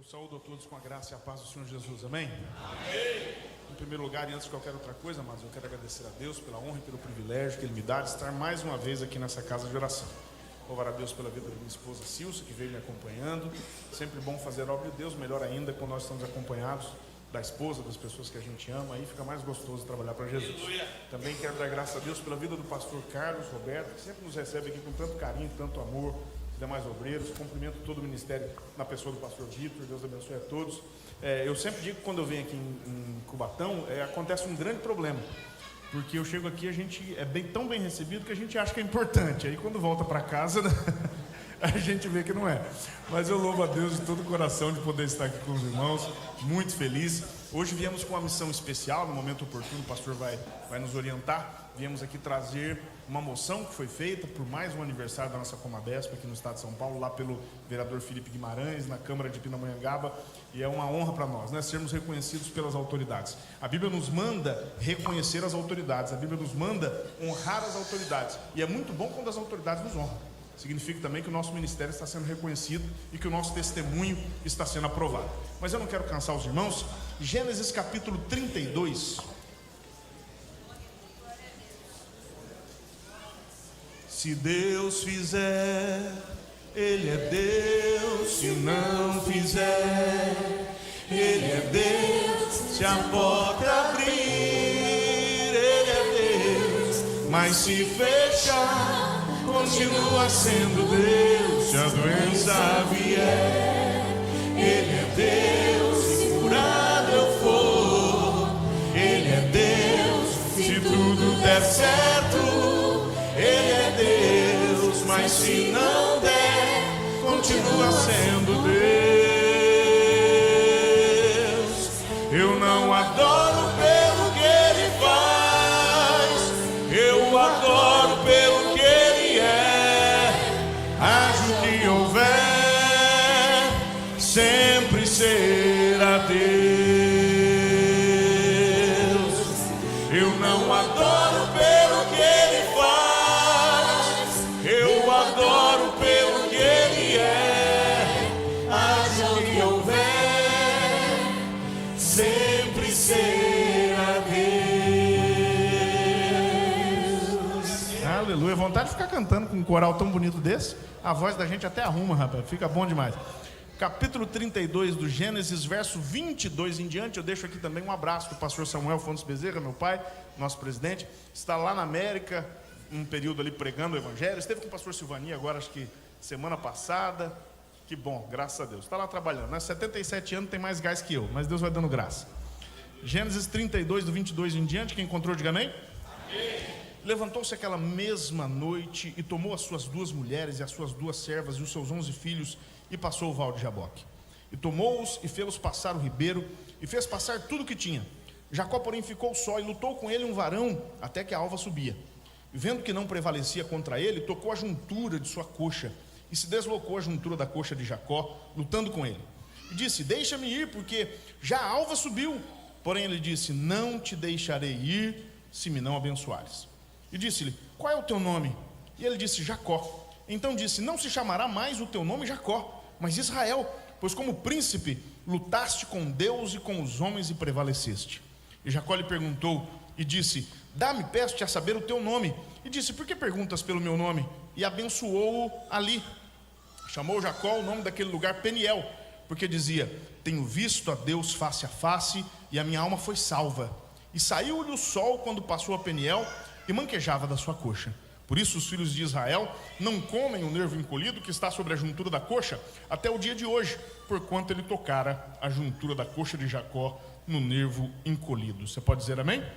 Eu saúdo a todos com a graça e a paz do Senhor Jesus, amém? Amém! Em primeiro lugar, e antes de qualquer outra coisa, mas eu quero agradecer a Deus pela honra e pelo privilégio que Ele me dá de estar mais uma vez aqui nessa casa de oração. Louvar a Deus pela vida da minha esposa Silsa, que veio me acompanhando. Sempre bom fazer a obra de Deus, melhor ainda quando nós estamos acompanhados da esposa, das pessoas que a gente ama, aí fica mais gostoso trabalhar para Jesus. Também quero dar graças a Deus pela vida do pastor Carlos Roberto, que sempre nos recebe aqui com tanto carinho, tanto amor, os demais obreiros. Cumprimento todo o ministério na pessoa do pastor Vitor, Deus abençoe a todos. Eu sempre digo que quando eu venho aqui em Cubatão, acontece um grande problema, porque eu chego aqui, a gente é tão bem recebido que a gente acha que é importante, aí quando volta para casa, né, a gente vê que não é. Mas eu louvo a Deus de todo o coração de poder estar aqui com os irmãos, muito feliz. Hoje viemos com uma missão especial, no momento oportuno o pastor vai nos orientar. Viemos aqui trazer uma moção que foi feita por mais um aniversário da nossa Comabesp aqui no estado de São Paulo, lá pelo vereador Felipe Guimarães, na Câmara de Pindamonhangaba, e é uma honra para nós, né, sermos reconhecidos pelas autoridades. A Bíblia nos manda reconhecer as autoridades, a Bíblia nos manda honrar as autoridades, e é muito bom quando as autoridades nos honram. Significa também que o nosso ministério está sendo reconhecido e que o nosso testemunho está sendo aprovado. Mas eu não quero cansar os irmãos. Gênesis capítulo 32. Se Deus fizer, Ele é Deus. Se não fizer, Ele é Deus. Se a porta abrir, Ele é Deus. Mas se fechar, continua sendo Deus. Se a doença vier, Ele é Deus. Se curado eu for, Ele é Deus. Se tudo der certo, Ele é Deus. Mas se não der, continua sendo Deus. Eu não adoro pelo que Ele faz, eu adoro pelo que Ele é. Haja o que houver, sempre será Deus. Eu não adoro pelo que Ele faz, eu adoro pelo que Ele é. Haja o que houver, sempre será Deus. Aleluia, vontade de ficar cantando com um coral tão bonito desse. A voz da gente até arruma, rapaz, fica bom demais. Capítulo 32 do Gênesis, verso 22 em diante. Eu deixo aqui também um abraço para o pastor Samuel Fontes Bezerra, meu pai, nosso presidente. Está lá na América, um período ali pregando o evangelho. Esteve com o pastor Silvani agora, acho que semana passada. Que bom, graças a Deus. Está lá trabalhando, né? 77 anos, tem mais gás que eu, mas Deus vai dando graça. Gênesis 32 do 22 em diante, quem encontrou, diga amém. Amém. Levantou-se aquela mesma noite e tomou as suas 2 mulheres e as suas 2 servas e os seus 11 filhos e passou o val de Jaboque. E tomou-os e fê-los passar o ribeiro e fez passar tudo o que tinha. Jacó, porém, ficou só e lutou com ele um varão até que a alva subia. E vendo que não prevalecia contra ele, tocou a juntura de sua coxa e se deslocou a juntura da coxa de Jacó, lutando com ele. E disse: deixa-me ir, porque já a alva subiu. Porém ele disse: não te deixarei ir, se me não abençoares. E disse-lhe: qual é o teu nome? E ele disse: Jacó. Então disse: não se chamará mais o teu nome Jacó, mas Israel, pois como príncipe lutaste com Deus e com os homens e prevaleceste. E Jacó lhe perguntou e disse: dá-me, peço-te, a saber o teu nome. E disse: por que perguntas pelo meu nome? E abençoou-o ali. Chamou Jacó o nome daquele lugar Peniel, porque dizia: tenho visto a Deus face a face, e a minha alma foi salva. E saiu-lhe o sol quando passou a Peniel, e manquejava da sua coxa. Por isso os filhos de Israel não comem o nervo encolhido que está sobre a juntura da coxa até o dia de hoje, porquanto ele tocara a juntura da coxa de Jacó no nervo encolhido. Você pode dizer amém? Amém.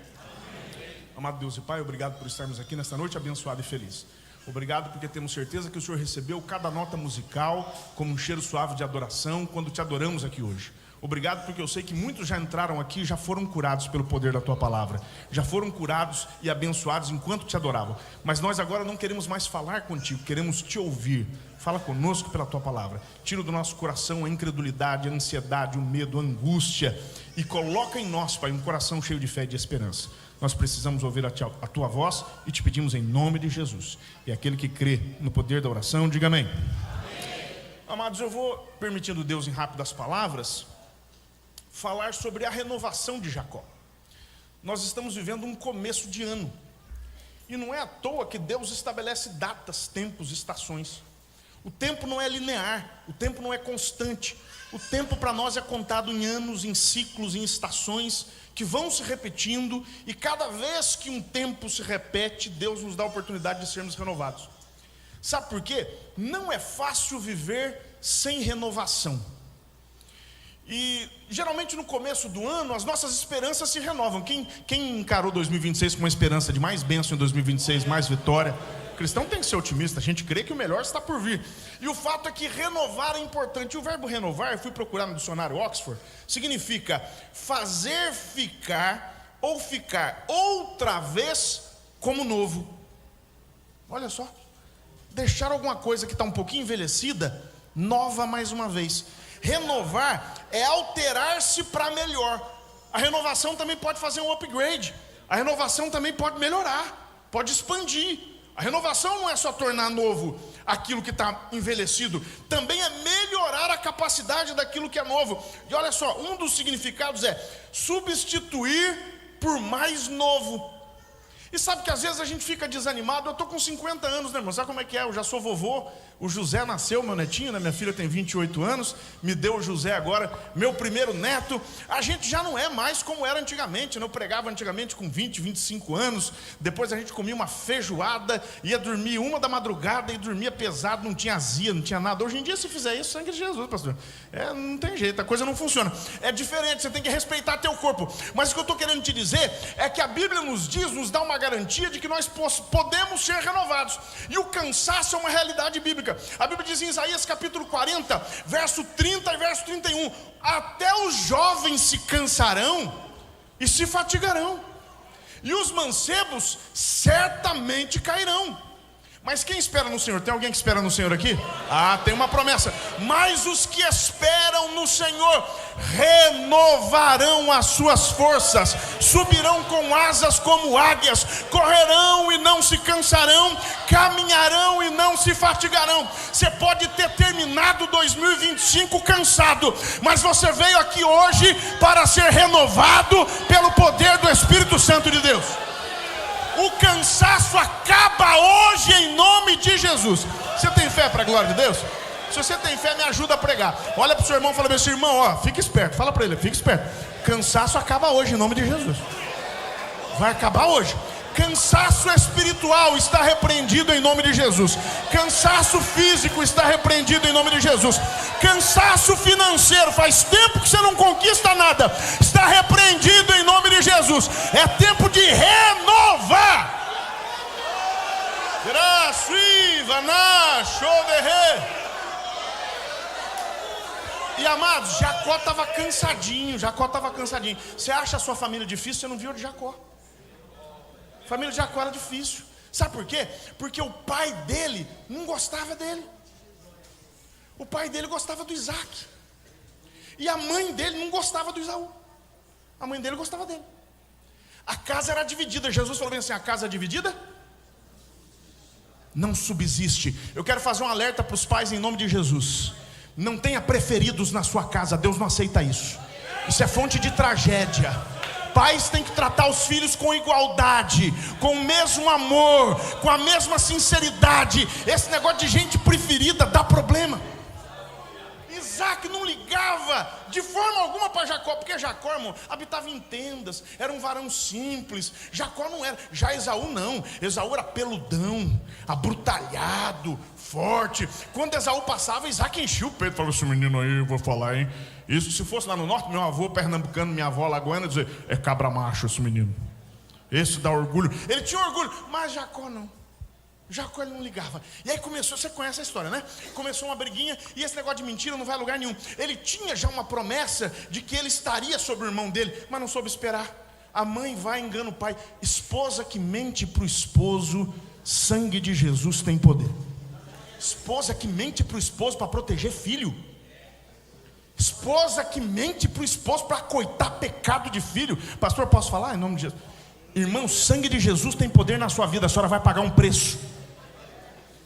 Amado Deus e Pai, obrigado por estarmos aqui nesta noite abençoada e feliz. Obrigado porque temos certeza que o Senhor recebeu cada nota musical como um cheiro suave de adoração quando te adoramos aqui hoje. Obrigado porque eu sei que muitos já entraram aqui e já foram curados pelo poder da Tua palavra. Já foram curados e abençoados enquanto te adoravam. Mas nós agora não queremos mais falar contigo, queremos te ouvir. Fala conosco pela Tua palavra. Tira do nosso coração a incredulidade, a ansiedade, o medo, a angústia. E coloca em nós, Pai, um coração cheio de fé e de esperança. Nós precisamos ouvir a Tua voz e te pedimos em nome de Jesus. E aquele que crê no poder da oração, diga amém. Amados, eu vou, permitindo Deus em rápidas palavras, falar sobre a renovação de Jacó. Nós estamos vivendo um começo de ano, e não é à toa que Deus estabelece datas, tempos, estações. O tempo não é linear, o tempo não é constante. O tempo para nós é contado em anos, em ciclos, em estações que vão se repetindo, e cada vez que um tempo se repete, Deus nos dá a oportunidade de sermos renovados. Sabe por quê? Não é fácil viver sem renovação. E geralmente no começo do ano as nossas esperanças se renovam. Quem encarou 2026 com uma esperança de mais bênção em 2026, mais vitória? O cristão tem que ser otimista, a gente crê que o melhor está por vir. E o fato é que renovar é importante. E o verbo renovar, eu fui procurar no dicionário Oxford, significa fazer ficar ou ficar outra vez como novo. Olha só, deixar alguma coisa que está um pouquinho envelhecida, nova mais uma vez. Renovar é alterar-se para melhor. A renovação também pode fazer um upgrade. A renovação também pode melhorar, pode expandir. A renovação não é só tornar novo aquilo que está envelhecido, também é melhorar a capacidade daquilo que é novo. E olha só, um dos significados é substituir por mais novo. E sabe que às vezes a gente fica desanimado. Eu estou com 50 anos, né, irmão? Sabe como é que é? Eu já sou vovô. O José nasceu, meu netinho, né? Minha filha tem 28 anos. Me deu o José agora, meu primeiro neto. A gente já não é mais como era antigamente, né? Eu pregava antigamente com 20, 25 anos. Depois a gente comia uma feijoada, ia dormir 1 da madrugada e dormia pesado, não tinha azia, não tinha nada. Hoje em dia, se fizer isso, sangue de Jesus, pastor. Não tem jeito, a coisa não funciona. É diferente, você tem que respeitar teu corpo. Mas o que eu estou querendo te dizer é que a Bíblia nos diz, nos dá uma garantia de que nós podemos ser renovados. E o cansaço é uma realidade bíblica. A Bíblia diz em Isaías capítulo 40, verso 30 e verso 31: até os jovens se cansarão e se fatigarão, e os mancebos certamente cairão. Mas quem espera no Senhor? Tem alguém que espera no Senhor aqui? Tem uma promessa. Mas os que esperam no Senhor renovarão as suas forças, subirão com asas como águias, correrão e não se cansarão, caminharão e não se fatigarão. Você pode ter terminado 2025 cansado, mas você veio aqui hoje para ser renovado pelo poder do Espírito Santo de Deus. O cansaço acaba hoje em nome de Jesus. Você tem fé para a glória de Deus? Se você tem fé, me ajuda a pregar. Olha para o seu irmão e fala assim: irmão, ó, fica esperto. Fala para ele, fica esperto. Cansaço acaba hoje em nome de Jesus. Vai acabar hoje. Cansaço espiritual está repreendido em nome de Jesus. Cansaço físico está repreendido em nome de Jesus. Cansaço financeiro, faz tempo que você não conquista nada, está repreendido em nome de Jesus. É tempo de renovar. E amados, Jacó estava cansadinho. Você acha a sua família difícil? Você não viu de Jacó. A família de Jacó era difícil. Sabe por quê? Porque o pai dele não gostava dele. O pai dele gostava do Isaac. E a mãe dele não gostava do Esaú. A mãe dele gostava dele. A casa era dividida. Jesus falou bem assim: a casa dividida não subsiste. Eu quero fazer um alerta para os pais em nome de Jesus. Não tenha preferidos na sua casa. Deus não aceita isso. Isso é fonte de tragédia. Pais têm que tratar os filhos com igualdade, com o mesmo amor, com a mesma sinceridade. Esse negócio de gente preferida dá problema. Isaac não ligava de forma alguma para Jacó, porque Jacó, irmão, habitava em tendas, era um varão simples. Jacó não era. Já Esaú não. Esaú era peludão, abrutalhado, forte. Quando Esaú passava, Isaac enchia o peito. Falava: esse menino aí, eu vou falar, hein? Isso, se fosse lá no norte, meu avô pernambucano, minha avó lagoana, dizer: é cabra macho esse menino. Esse dá orgulho. Ele tinha orgulho, mas Jacó não. Jacó ele não ligava. E aí começou, você conhece a história, né? Começou uma briguinha, e esse negócio de mentira não vai a lugar nenhum. Ele tinha já uma promessa de que ele estaria sobre o irmão dele, mas não soube esperar. A mãe vai e engana o pai. Esposa que mente para o esposo, sangue de Jesus tem poder. Esposa que mente para o esposo para proteger filho. Esposa que mente para o esposo para coitar pecado de filho. Pastor, posso falar em nome de Jesus? Irmão, sangue de Jesus tem poder na sua vida. A senhora vai pagar um preço.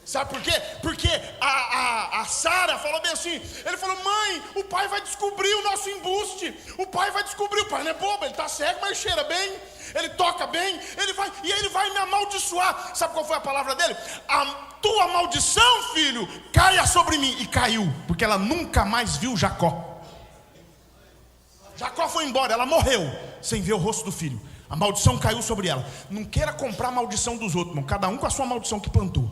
Sabe por quê? Porque a A Sara falou bem assim, ele falou: mãe, o pai vai descobrir o nosso embuste, o pai vai descobrir, o pai não é bobo, ele está cego, mas cheira bem, ele toca bem, ele vai me amaldiçoar. Sabe qual foi a palavra dele? A tua maldição, filho, caia sobre mim. E caiu, porque ela nunca mais viu Jacó. Jacó foi embora, ela morreu sem ver o rosto do filho. A maldição caiu sobre ela. Não queira comprar a maldição dos outros, irmão. Cada um com a sua maldição que plantou.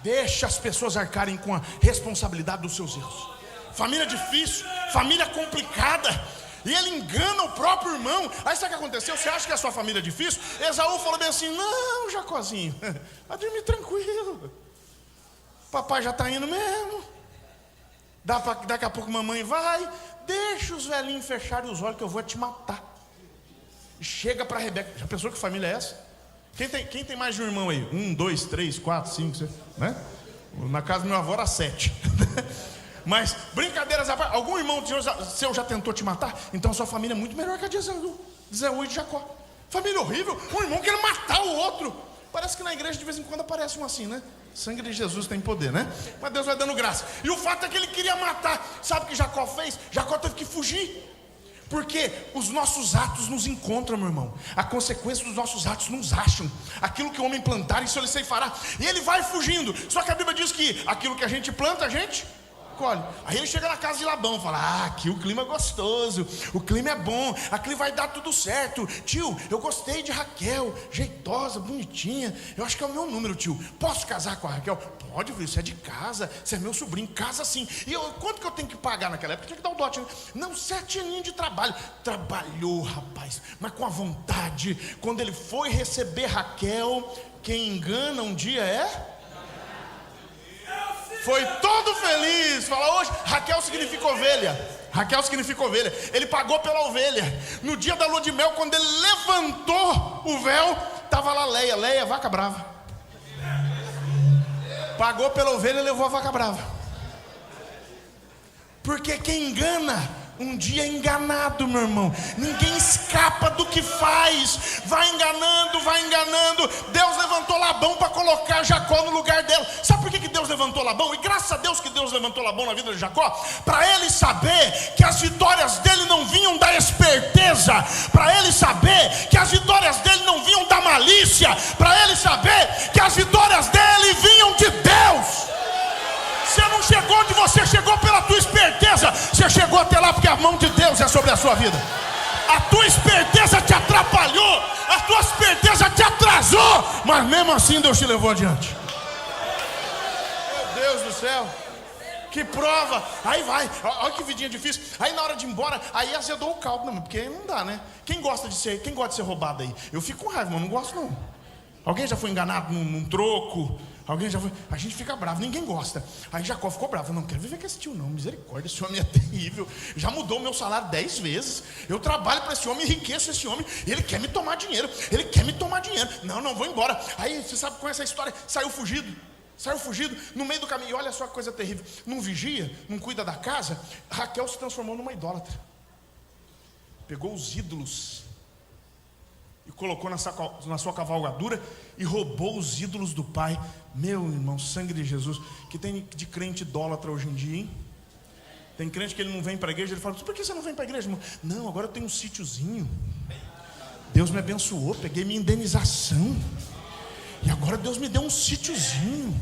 Deixa as pessoas arcarem com a responsabilidade dos seus erros. Família difícil, família complicada, e ele engana o próprio irmão. Aí sabe o que aconteceu? Você acha que a sua família é difícil? Esaú falou bem assim: não, Jacózinho, vai dormir tranquilo, papai já está indo mesmo, daqui a pouco mamãe vai, deixa os velhinhos fecharem os olhos que eu vou te matar. E chega para Rebeca. Já pensou que família é essa? Quem tem mais de um irmão aí? 1, 2, 3, 4, 5, 6, né? Na casa do meu avô era 7. Mas, brincadeiras à parte, algum irmão seu já tentou te matar? Então a sua família é muito melhor que a de Esaú e de Jacó. Família horrível, um irmão quer matar o outro. Parece que na igreja de vez em quando aparece um assim, né? Sangue de Jesus tem poder, né? Mas Deus vai dando graça. E o fato é que ele queria matar. Sabe o que Jacó fez? Jacó teve que fugir. Porque os nossos atos nos encontram, meu irmão. A consequência dos nossos atos nos acham. Aquilo que o homem plantar, isso ele ceifará. E ele vai fugindo. Só que a Bíblia diz que aquilo que a gente planta, a gente colhe. Aí ele chega na casa de Labão, fala: aqui o clima é gostoso, o clima é bom, aqui vai dar tudo certo. Tio, eu gostei de Raquel, jeitosa, bonitinha, eu acho que é o meu número, tio. Posso casar com a Raquel? Pode, filho, você é de casa, você é meu sobrinho, casa sim. E quanto que eu tenho que pagar naquela época? Tinha que dar o dote, né? Não, 7 aninhos de trabalho. Trabalhou, rapaz, mas com a vontade. Quando ele foi receber Raquel, quem engana um dia é... Foi todo feliz. Fala hoje, Raquel significa ovelha. Raquel significa ovelha. Ele pagou pela ovelha. No dia da lua de mel, quando ele levantou o véu, estava lá Leia, vaca brava. Pagou pela ovelha e levou a vaca brava. Porque quem engana um dia é enganado, meu irmão. Ninguém escapa do que faz. Vai enganando, vai enganando. Deus levantou Labão para colocar Jacó no lugar dela. Sabe por que Deus levantou Labão? E graças a Deus que Deus levantou Labão na vida de Jacó, para ele saber que as vitórias dele não vinham da esperteza, para ele saber que as vitórias dele não vinham da malícia, para ele saber que as vitórias dele vinham de Deus. Você não chegou onde você chegou pela tua esperteza. Você chegou até lá porque a mão de Deus é sobre a sua vida. A tua esperteza te atrapalhou, a tua esperteza te atrasou, mas mesmo assim Deus te levou adiante. Meu Deus do céu, que prova. Aí vai, olha que vidinha difícil. Aí na hora de ir embora, aí azedou o caldo, não, porque não dá, né? Quem gosta de ser roubado aí? Eu fico com raiva, mas não gosto não. Alguém já foi enganado num troco? Alguém já foi? A gente fica bravo, ninguém gosta. Aí Jacó ficou bravo: não quero viver com esse tio não, misericórdia, esse homem é terrível. Já mudou meu salário 10 vezes. Eu trabalho para esse homem, enriqueço esse homem, e ele quer me tomar dinheiro. Não, vou embora. Aí você sabe com essa história, saiu fugido no meio do caminho. E olha só que coisa terrível, não vigia, não cuida da casa. Raquel se transformou numa idólatra. Pegou os ídolos e colocou na sua cavalgadura e roubou os ídolos do pai. Meu irmão, sangue de Jesus. Que tem de crente idólatra hoje em dia, hein? Tem crente que ele não vem para a igreja. Ele fala: por que você não vem para a igreja, irmão? Não, agora eu tenho um sítiozinho, Deus me abençoou, peguei minha indenização, e agora Deus me deu um sítiozinho,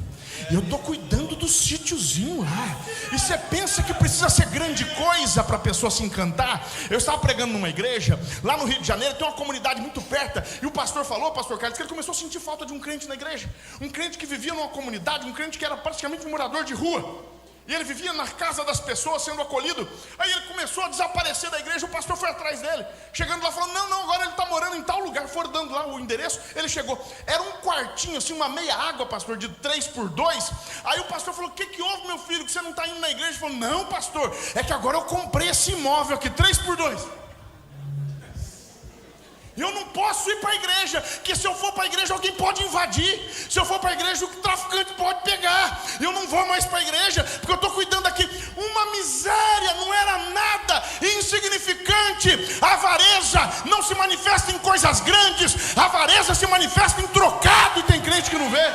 e eu estou cuidando do sítiozinho lá. E você pensa que precisa ser grande coisa para a pessoa se encantar? Eu estava pregando numa igreja lá no Rio de Janeiro, tem uma comunidade muito perto, e o pastor falou, pastor Carlos, que ele começou a sentir falta de um crente na igreja. Um crente que vivia numa comunidade, um crente que era praticamente um morador de rua. E ele vivia na casa das pessoas sendo acolhido. Aí ele começou a desaparecer da igreja. O pastor foi atrás dele, chegando lá, falando: não, agora ele está morando em tal lugar. Foram dando lá o endereço, ele chegou. Era um quartinho, assim, uma meia água, pastor, de 3x2. Aí o pastor falou: o que houve, meu filho, que você não está indo na igreja? Ele falou: não, pastor, é que agora eu comprei esse imóvel aqui, 3x2. Eu não posso ir para a igreja, que se eu for para a igreja alguém pode invadir. Se eu for para a igreja o traficante pode pegar. Eu não vou mais para a igreja, porque eu estou cuidando aqui. Uma miséria, não era nada, insignificante. A avareza não se manifesta em coisas grandes, a avareza se manifesta em trocado. E tem crente que não vê.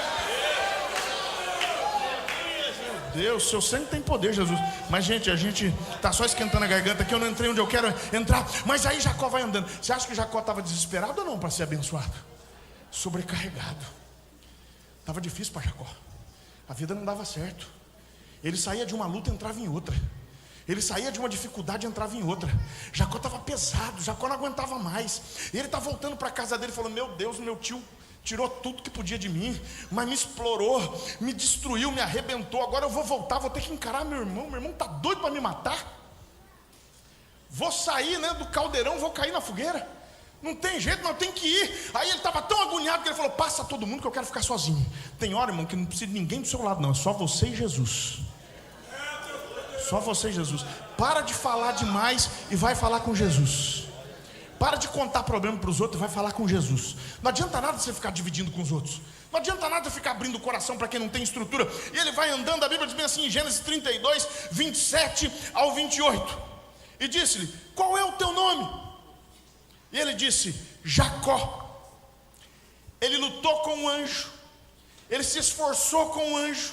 Deus, seu sangue tem poder, Jesus. Mas gente, a gente está só esquentando a garganta aqui. Eu não entrei onde eu quero entrar. Mas aí Jacó vai andando. Você acha que Jacó estava desesperado ou não para ser abençoado? Sobrecarregado. Estava difícil para Jacó. A vida não dava certo. Ele saía de uma luta e entrava em outra. Ele saía de uma dificuldade e entrava em outra. Jacó estava pesado, Jacó não aguentava mais. E ele está voltando para a casa dele falando: meu Deus, meu tio tirou tudo que podia de mim, mas me explorou, me destruiu, me arrebentou. Agora eu vou voltar, vou ter que encarar meu irmão está doido para me matar. Vou sair, né, do caldeirão, vou cair na fogueira. Não tem jeito, não, tem que ir. Aí ele estava tão agoniado que ele falou: passa todo mundo que eu quero ficar sozinho. Tem hora, irmão, que não precisa de ninguém do seu lado, não, é só você e Jesus. Só você e Jesus. Para de falar demais e vai falar com Jesus. Para de contar problema para os outros e vai falar com Jesus. Não adianta nada você ficar dividindo com os outros. Não adianta nada ficar abrindo o coração para quem não tem estrutura. E ele vai andando, a Bíblia diz bem assim em Gênesis 32, 27 ao 28. E disse-lhe: qual é o teu nome? E ele disse: Jacó. Ele lutou com o anjo. Ele se esforçou com o anjo.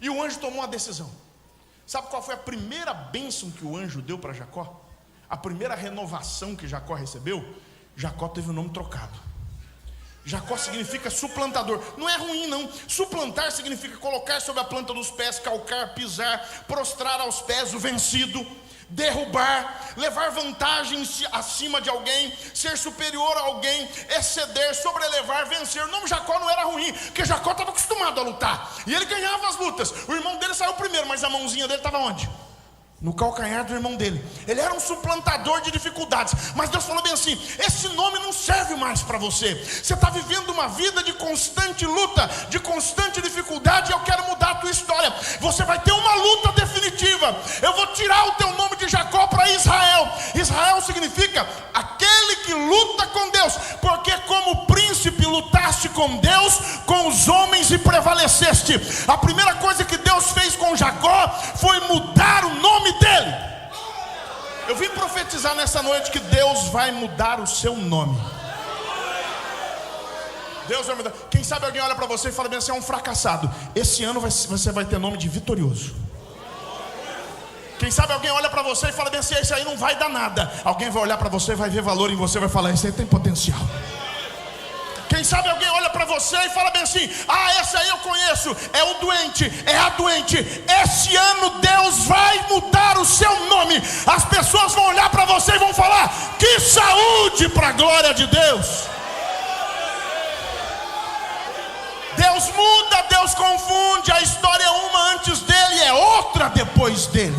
E o anjo tomou uma decisão. Sabe qual foi a primeira bênção que o anjo deu para Jacó? A primeira renovação que Jacó recebeu? Jacó teve o nome trocado. Jacó significa suplantador. Não é ruim não. Suplantar significa colocar sobre a planta dos pés, calcar, pisar, prostrar aos pés o vencido, derrubar, levar vantagem acima de alguém, ser superior a alguém, exceder, sobrelevar, vencer. O nome Jacó não era ruim, porque Jacó estava acostumado a lutar, e ele ganhava as lutas. O irmão dele saiu primeiro, mas a mãozinha dele estava onde? No calcanhar do irmão dele. Ele era um suplantador de dificuldades. Mas Deus falou bem assim: esse nome não serve mais para você. Você está vivendo uma vida de constante luta, de constante dificuldade. Eu quero mudar a tua história. Você vai ter uma luta definitiva. Eu vou tirar o teu nome de Jacó para Israel. Israel significa aquele que luta com Deus, porque como príncipe lutaste com Deus, com os homens e prevaleceste. A primeira coisa que Deus fez com Jacó foi mudar o nome dele. Eu vim profetizar nessa noite que Deus vai mudar o seu nome. Deus vai mudar. Quem sabe alguém olha para você e fala bem: você é um fracassado. Esse ano você vai ter nome de vitorioso. Quem sabe alguém olha para você e fala bem assim: esse aí não vai dar nada. Alguém vai olhar para você, vai ver valor em você, vai falar: esse aí tem potencial. Quem sabe alguém olha para você e fala bem assim: ah, esse aí eu conheço, é o doente, é a doente. Esse ano Deus vai mudar o seu nome. As pessoas vão olhar para você e vão falar: que saúde, para a glória de Deus. Deus muda, Deus confunde. A história é uma antes dele, é outra depois dele.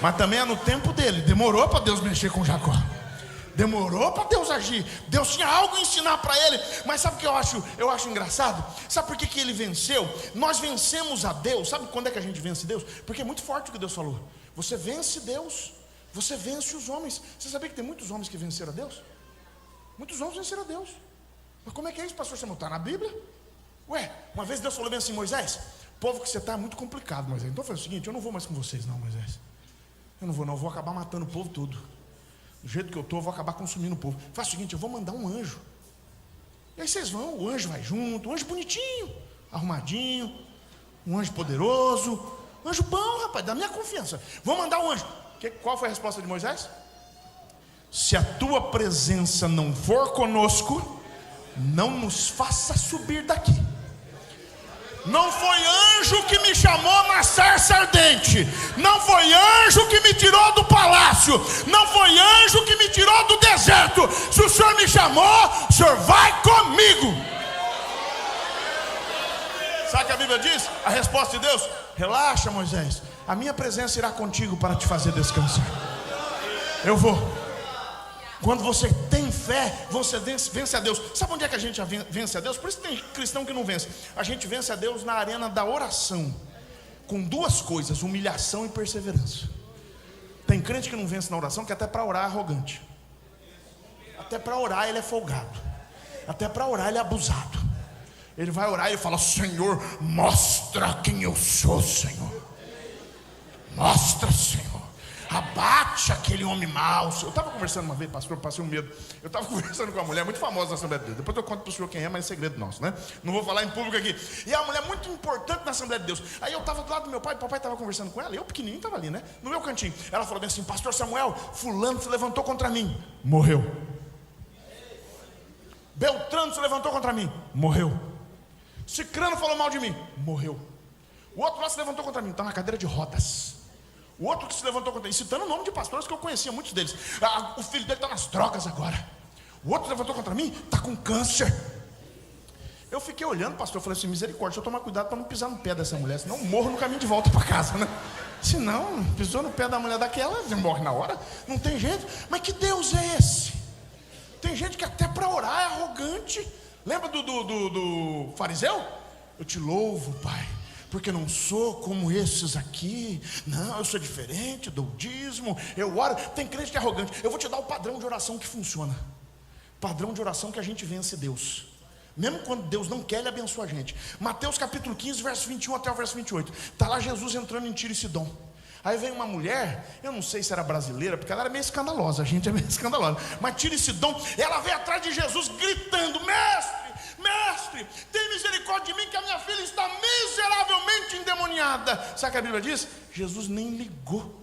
Mas também é no tempo dele. Demorou para Deus mexer com Jacó. Demorou para Deus agir. Deus tinha algo a ensinar para ele. Mas sabe o que eu acho engraçado? Sabe por que ele venceu? Nós vencemos a Deus. Sabe quando é que a gente vence Deus? Porque é muito forte o que Deus falou. Você vence Deus, você vence os homens. Você sabia que tem muitos homens que venceram a Deus? Muitos homens venceram a Deus. Mas como é que é isso, pastor Samuel? Está na Bíblia? Ué, uma vez Deus falou bem assim: Moisés, o povo que você está é muito complicado, Moisés. Então foi o seguinte: eu não vou mais com vocês não, Moisés. Eu não vou não, eu vou acabar matando o povo todo. Do jeito que eu estou, eu vou acabar consumindo o povo. Faz o seguinte: eu vou mandar um anjo. E aí vocês vão, o anjo vai junto. Um anjo bonitinho, arrumadinho, um anjo poderoso, um anjo bom, rapaz, da minha confiança. Vou mandar um anjo. Qual foi a resposta de Moisés? Se a tua presença não for conosco, não nos faça subir daqui. Não foi anjo que me chamou na sarça ardente. Não foi anjo que me tirou do palácio. Não foi anjo que me tirou do deserto. Se o Senhor me chamou, o Senhor vai comigo. Sabe o que a Bíblia diz? A resposta de Deus: relaxa, Moisés, a minha presença irá contigo para te fazer descansar. Eu vou. Quando você tem fé, você vence a Deus. Sabe onde é que a gente vence a Deus? Por isso tem cristão que não vence. A gente vence a Deus na arena da oração, com duas coisas: humilhação e perseverança. Tem crente que não vence na oração, que até para orar é arrogante. Até para orar ele é folgado. Até para orar ele é abusado. Ele vai orar e ele fala: Senhor, mostra quem eu sou, Senhor. Mostra, Senhor. abate aquele homem mau. Eu estava conversando uma vez, pastor, eu passei um medo. Eu estava conversando com uma mulher muito famosa na Assembleia de Deus. Depois eu conto para o senhor quem é, mas é segredo nosso, né? Não vou falar em público aqui. E é uma mulher muito importante na Assembleia de Deus. Aí eu estava do lado do meu pai, o papai estava conversando com ela, e eu pequenininho estava ali, né? No meu cantinho. Ela falou bem assim: pastor Samuel, fulano se levantou contra mim, morreu. Beltrano se levantou contra mim, morreu. Cicrano falou mal de mim, morreu. O outro lá se levantou contra mim, está na cadeira de rodas. O outro que se levantou contra mim, citando o nome de pastores que eu conhecia, muitos deles. O filho dele está nas drogas agora. O outro levantou contra mim, está com câncer. Eu fiquei olhando, pastor, eu falei assim: misericórdia, deixa eu tomar cuidado para não pisar no pé dessa mulher, senão eu morro no caminho de volta para casa, né? Se não, pisou no pé da mulher daquela, morre na hora, não tem jeito. Mas que Deus é esse? Tem gente que até para orar é arrogante. Lembra do fariseu? Eu te louvo, Pai, porque não sou como esses aqui. Não, eu sou diferente, dou dízimo, eu oro. Tem crente que é arrogante. Eu vou te dar o padrão de oração que funciona. Padrão de oração que a gente vence Deus. Mesmo quando Deus não quer, Ele abençoa a gente. Mateus capítulo 15, verso 21 até o verso 28. Está lá Jesus entrando em Tiro e Sidom. Aí vem uma mulher, eu não sei se era brasileira, porque ela era meio escandalosa, a gente é meio escandalosa. Mas Tiro e Sidom, ela veio atrás de Jesus gritando: mestre, mestre, tem misericórdia de mim, que a minha filha está miseravelmente endemoniada. Sabe o que a Bíblia diz? Jesus nem ligou.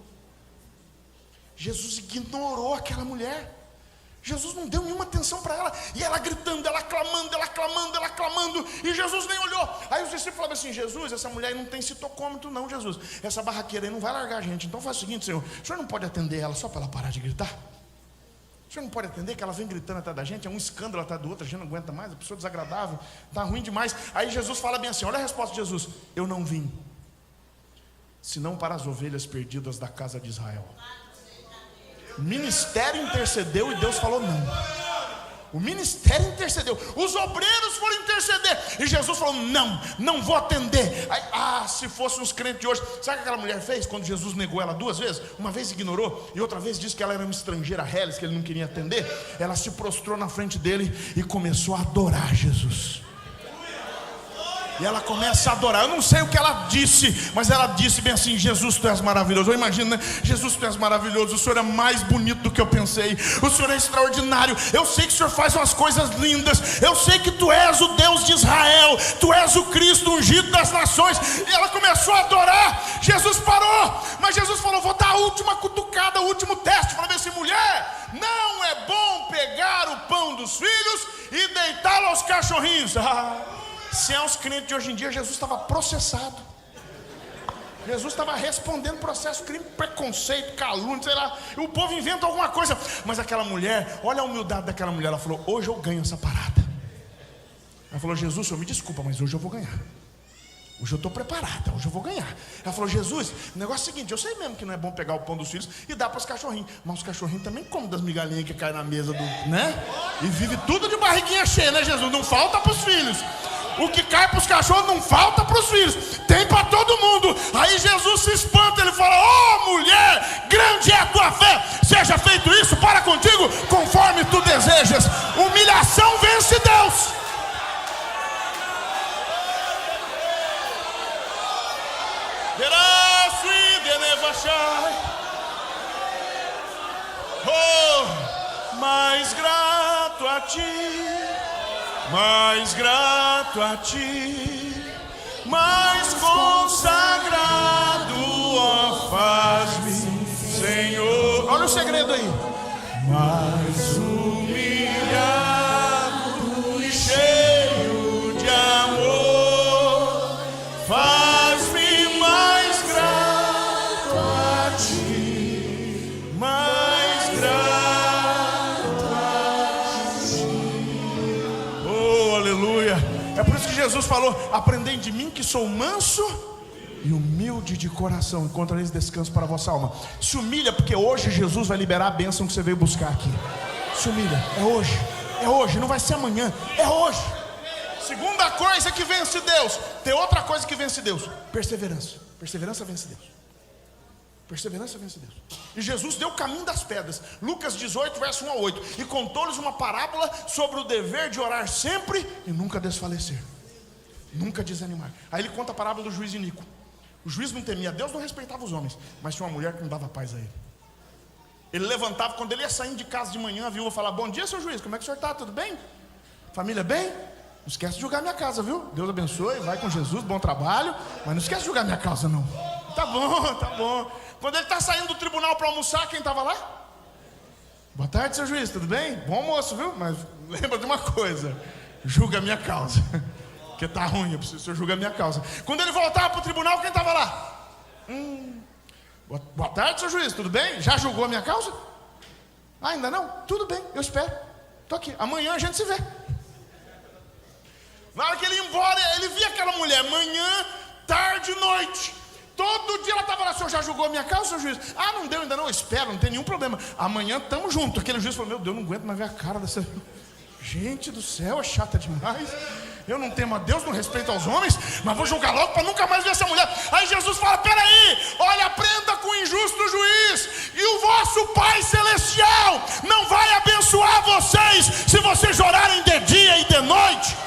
Jesus ignorou aquela mulher. Jesus não deu nenhuma atenção para ela. E ela gritando, ela clamando, ela clamando, ela clamando. E Jesus nem olhou. Aí os discípulos falaram assim: Jesus, essa mulher aí não tem citocômetro não, Jesus. Essa barraqueira aí não vai largar a gente. Então faz o seguinte, Senhor, o Senhor não pode atender ela só para ela parar de gritar? O Senhor não pode atender que ela vem gritando atrás da gente? É um escândalo atrás do outro, a gente não aguenta mais, a pessoa desagradável, está ruim demais. Aí Jesus fala bem assim, olha a resposta de Jesus: eu não vim senão para as ovelhas perdidas da casa de Israel. O ministério intercedeu e Deus falou não. O ministério intercedeu, os obreiros foram interceder e Jesus falou: não vou atender. Aí, se fossem os crentes de hoje, sabe o que aquela mulher fez quando Jesus negou ela 2 vezes? Uma vez ignorou e outra vez disse que ela era uma estrangeira reles, que ele não queria atender. Ela se prostrou na frente dele e começou a adorar Jesus. E ela começa a adorar. Eu não sei o que ela disse, mas ela disse bem assim: Jesus, tu és maravilhoso. Eu imagino, né? Jesus, tu és maravilhoso. O Senhor é mais bonito do que eu pensei. O Senhor é extraordinário. Eu sei que o Senhor faz umas coisas lindas. Eu sei que tu és o Deus de Israel. Tu és o Cristo ungido das nações. E ela começou a adorar. Jesus parou, mas Jesus falou: vou dar a última cutucada, o último teste. Falou assim: mulher, não é bom pegar o pão dos filhos e deitá-lo aos cachorrinhos. Se é os crentes de hoje em dia, Jesus estava processado. Jesus estava respondendo processo, crime, preconceito, calúnia, sei lá. O povo inventa alguma coisa. Mas aquela mulher, olha a humildade daquela mulher. Ela falou: hoje eu ganho essa parada. Ela falou: Jesus, senhor, me desculpa, mas hoje eu vou ganhar. Hoje eu estou preparada, hoje eu vou ganhar. Ela falou: Jesus, o negócio é o seguinte, eu sei mesmo que não é bom pegar o pão dos filhos e dar para os cachorrinhos, mas os cachorrinhos também comem das migalhinhas que caem na mesa do, né? E vive tudo de barriguinha cheia, né, Jesus? Não falta para os filhos. O que cai para os cachorros não falta para os filhos, tem para todo mundo. Aí Jesus se espanta, ele fala: ó mulher, grande é a tua fé, seja feito isso para contigo conforme tu desejas. Humilhação vence Deus. Oh, mais grato a ti, mais grato a ti, mais consagrado, ó, faz-me, Senhor. Olha o segredo aí. Mais humilhado e cheio de amor, faz-me mais grato a ti, mais grato a ti. Oh, aleluia. É por isso que Jesus falou: aprendei de mim que sou manso e humilde de coração, encontrareis descanso para a vossa alma. Se humilha, porque hoje Jesus vai liberar a bênção que você veio buscar aqui. Se humilha, é hoje, não vai ser amanhã, é hoje. Segunda coisa que vence Deus, tem outra coisa que vence Deus: perseverança. Perseverança vence Deus. Perseverança vence Deus. E Jesus deu o caminho das pedras. Lucas 18, verso 1 a 8. E contou-lhes uma parábola sobre o dever de orar sempre e nunca desfalecer, nunca desanimar. Aí ele conta a parábola do juiz iníquo. O juiz não temia Deus, não respeitava os homens, mas tinha uma mulher que não dava paz a ele. Ele levantava, quando ele ia saindo de casa de manhã, a viúva falava: bom dia, seu juiz, como é que o senhor está? Tudo bem? Família bem? Não esquece de julgar minha casa, viu? Deus abençoe, vai com Jesus, bom trabalho. Mas não esquece de julgar minha causa, não. Tá bom, tá bom. Quando ele está saindo do tribunal para almoçar, quem estava lá? Boa tarde, seu juiz, tudo bem? Bom almoço, viu? Mas lembra de uma coisa: julga a minha causa. Porque tá ruim, eu preciso que o senhor julgue a minha causa. Quando ele voltava para o tribunal, quem estava lá? Boa tarde, seu juiz, tudo bem? Já julgou a minha causa? Ah, ainda não? Tudo bem, eu espero. Estou aqui, amanhã a gente se vê. Na hora que ele ia embora, ele via aquela mulher, manhã, tarde e noite. Todo dia ela estava lá: o senhor já julgou a minha causa, seu juiz? Ah, não deu ainda não, eu espero, não tem nenhum problema. Amanhã estamos juntos. Aquele juiz falou: meu Deus, não aguento mais ver a cara dessa... Gente do céu, é chata demais. Eu não temo a Deus, não respeito aos homens, mas vou julgar logo para nunca mais ver essa mulher. Aí Jesus fala: peraí, olha, aprenda com o injusto juiz, e o vosso Pai Celestial não vai abençoar vocês se vocês orarem de dia e de noite.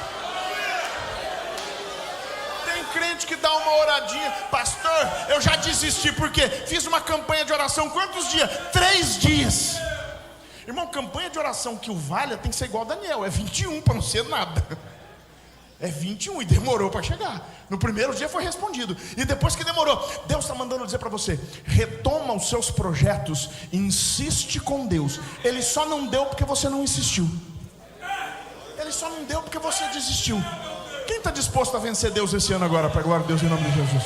Tem crente que dá uma oradinha: pastor, eu já desisti, porque fiz uma campanha de oração, quantos dias? 3 dias. Irmão, campanha de oração que o valha tem que ser igual a Daniel, é 21 para não ser nada. É 21 e demorou para chegar. No primeiro dia foi respondido. E depois que demorou, Deus está mandando dizer para você: retoma os seus projetos, insiste com Deus. Ele só não deu porque você não insistiu. Ele só não deu porque você desistiu. Quem está disposto a vencer Deus esse ano agora, para a glória de Deus, em nome de Jesus?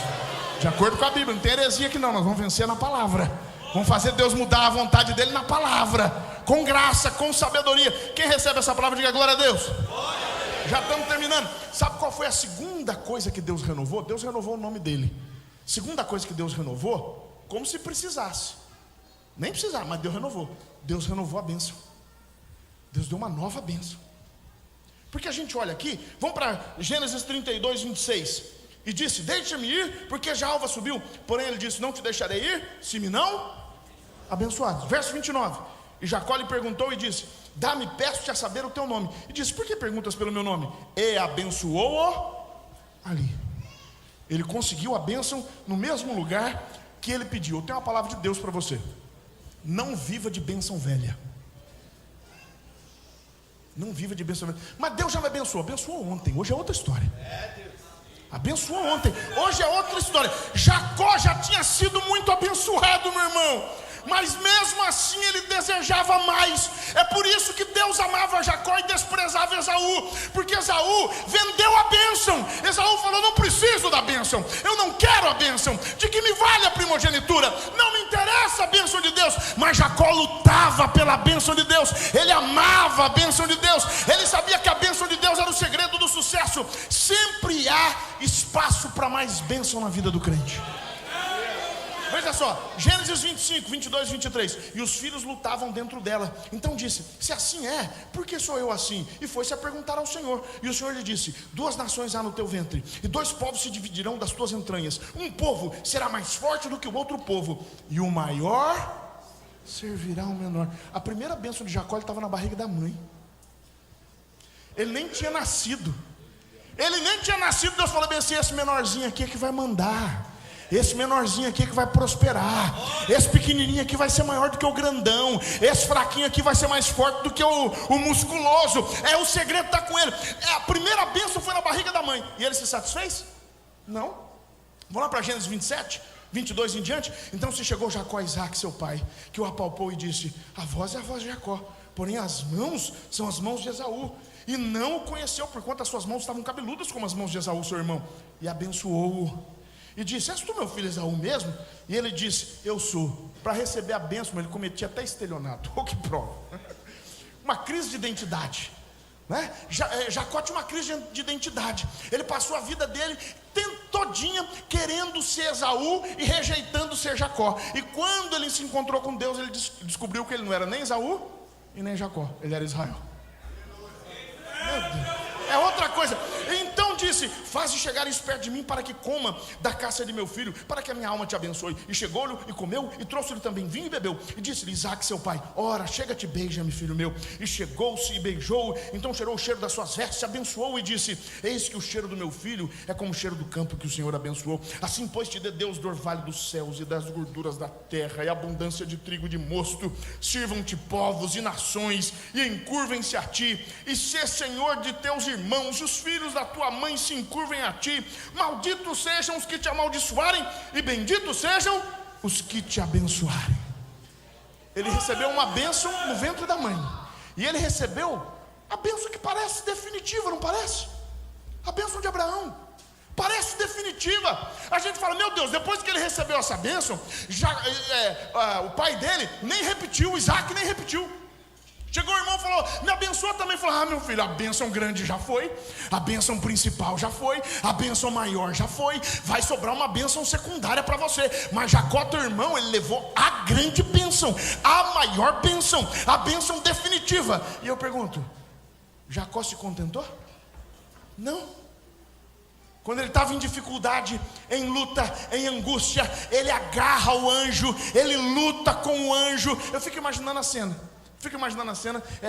De acordo com a Bíblia, não tem heresia aqui não. Nós vamos vencer na palavra. Vamos fazer Deus mudar a vontade dele na palavra, com graça, com sabedoria. Quem recebe essa palavra, diga glória a Deus. Já estamos terminando. Sabe qual foi a segunda coisa que Deus renovou? Deus renovou o nome dele. Segunda coisa que Deus renovou, como se precisasse. Nem precisava, mas Deus renovou. Deus renovou a bênção. Deus deu uma nova bênção. Porque a gente olha aqui, vamos para Gênesis 32, 26. E disse: deixa-me ir, porque já a alva subiu. Porém ele disse: não te deixarei ir, se me não abençoares. Verso 29. E Jacó lhe perguntou e disse: dá-me, peço-te a saber o teu nome. E disse: por que perguntas pelo meu nome? E abençoou-o ali. Ele conseguiu a bênção no mesmo lugar que ele pediu. Eu tenho uma palavra de Deus para você: não viva de bênção velha. Não viva de bênção velha. Mas Deus já me abençoou. Abençoou ontem, hoje é outra história. Abençoou ontem, hoje é outra história. Jacó já tinha sido muito abençoado, meu irmão, mas mesmo assim ele desejava mais. É por isso que Deus amava Jacó e desprezava Esaú, porque Esaú vendeu a bênção. Esaú falou: não preciso da bênção, eu não quero a bênção. De que me vale a primogenitura? Não me interessa a bênção de Deus. Mas Jacó lutava pela bênção de Deus. Ele amava a bênção de Deus. Ele sabia que a bênção de Deus era o segredo do sucesso. Sempre há espaço para mais bênção na vida do crente. Veja só, Gênesis 25, 22 e 23. E os filhos lutavam dentro dela. Então disse: se assim é, por que sou eu assim? E foi-se a perguntar ao Senhor. E o Senhor lhe disse: 2 nações há no teu ventre, e 2 povos se dividirão das tuas entranhas. Um povo será mais forte do que o outro povo, e o maior servirá ao menor. A primeira bênção de Jacó estava na barriga da mãe. Ele nem tinha nascido. Deus falou bem assim: esse menorzinho aqui é que vai mandar. Esse menorzinho aqui é que vai prosperar. Esse pequenininho aqui vai ser maior do que o grandão. Esse fraquinho aqui vai ser mais forte do que o musculoso. É, o segredo está com ele. A primeira bênção foi na barriga da mãe. E ele se satisfez? Não. Vamos lá para Gênesis 27, 22 em diante. Então se chegou Jacó a Isaac, seu pai, que o apalpou e disse: a voz é a voz de Jacó, porém as mãos são as mãos de Esaú. E não o conheceu, porquanto as suas mãos estavam cabeludas como as mãos de Esaú, seu irmão. E abençoou-o. E disse: és tu meu filho Esaú mesmo? E ele disse: eu sou. Para receber a bênção, ele cometia até estelionato. Oh, que prova! Uma crise de identidade, né? Jacó tinha uma crise de identidade. Ele passou a vida dele todinha querendo ser Esaú e rejeitando ser Jacó. E quando ele se encontrou com Deus, ele descobriu que ele não era nem Esaú e nem Jacó, ele era Israel. Meu Deus. É outra coisa. Então disse: disse: faze chegar isso perto de mim, para que coma da caça de meu filho, para que a minha alma te abençoe. E chegou-lhe e comeu, e trouxe-lhe também vinho e bebeu. E disse-lhe Isaque seu pai: ora, chega-te, beija-me, filho meu. E chegou-se e beijou-o. Então cheirou o cheiro das suas vestes, abençoou-o e disse: eis que o cheiro do meu filho é como o cheiro do campo que o Senhor abençoou. Assim pois te dê Deus do orvalho dos céus e das gorduras da terra, e abundância de trigo e de mosto. Sirvam-te povos e nações, e encurvem-se a ti, e sê senhor de teus irmãos, e os filhos da tua mãe se encurvem a ti. Malditos sejam os que te amaldiçoarem, e benditos sejam os que te abençoarem. Ele recebeu uma bênção no ventre da mãe, e ele recebeu a bênção que parece definitiva, não parece? A bênção de Abraão parece definitiva. A gente fala: meu Deus, depois que ele recebeu essa bênção, o pai dele nem repetiu, Isaque nem repetiu. Chegou o irmão e falou: me abençoa também. Falou: ah, meu filho, a bênção grande já foi, a bênção principal já foi, a bênção maior já foi, vai sobrar uma bênção secundária para você. Mas Jacó, teu irmão, ele levou a grande bênção, a maior bênção, a bênção definitiva. E eu pergunto: Jacó se contentou? Não. Quando ele estava em dificuldade, em luta, em angústia, ele agarra o anjo, ele luta com o anjo. Eu fico imaginando a cena.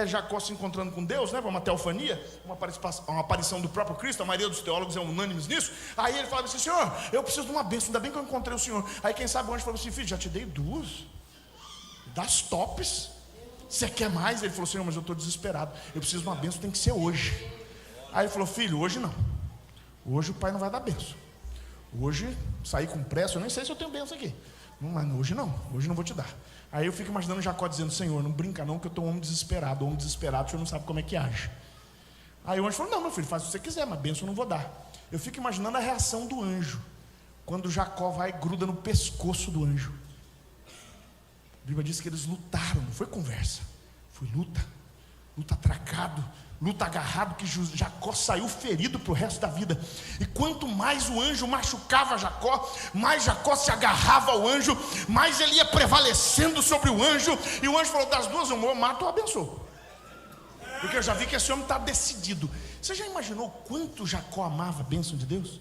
Jacó se encontrando com Deus, né? Uma teofania, uma aparição do próprio Cristo. A maioria dos teólogos é unânimes nisso. Aí ele fala assim: Senhor, eu preciso de uma bênção, ainda bem que eu encontrei o Senhor. Aí quem sabe o anjo falou assim: filho, já te dei duas, das tops, você quer mais? Ele falou: Senhor, mas eu estou desesperado, eu preciso de uma bênção, tem que ser hoje. Aí ele falou: filho, hoje não, hoje o pai não vai dar bênção. Hoje, sair com pressa, eu nem sei se eu tenho bênção aqui. Mas hoje não vou te dar. Aí eu fico imaginando Jacó dizendo: Senhor, não brinca não, que eu estou um homem desesperado, o Senhor não sabe como é que age. Aí o anjo falou: não, meu filho, faz o que você quiser, mas bênção eu não vou dar. Eu fico imaginando a reação do anjo, quando Jacó vai e gruda no pescoço do anjo. A Bíblia diz que eles lutaram, não foi conversa, foi luta atracado, luta agarrado, que Jacó saiu ferido para o resto da vida. E quanto mais o anjo machucava Jacó, mais Jacó se agarrava ao anjo, mais ele ia prevalecendo sobre o anjo. E o anjo falou: das duas, eu mato ou abençoo, porque eu já vi que esse homem está decidido. Você já imaginou quanto Jacó amava a bênção de Deus?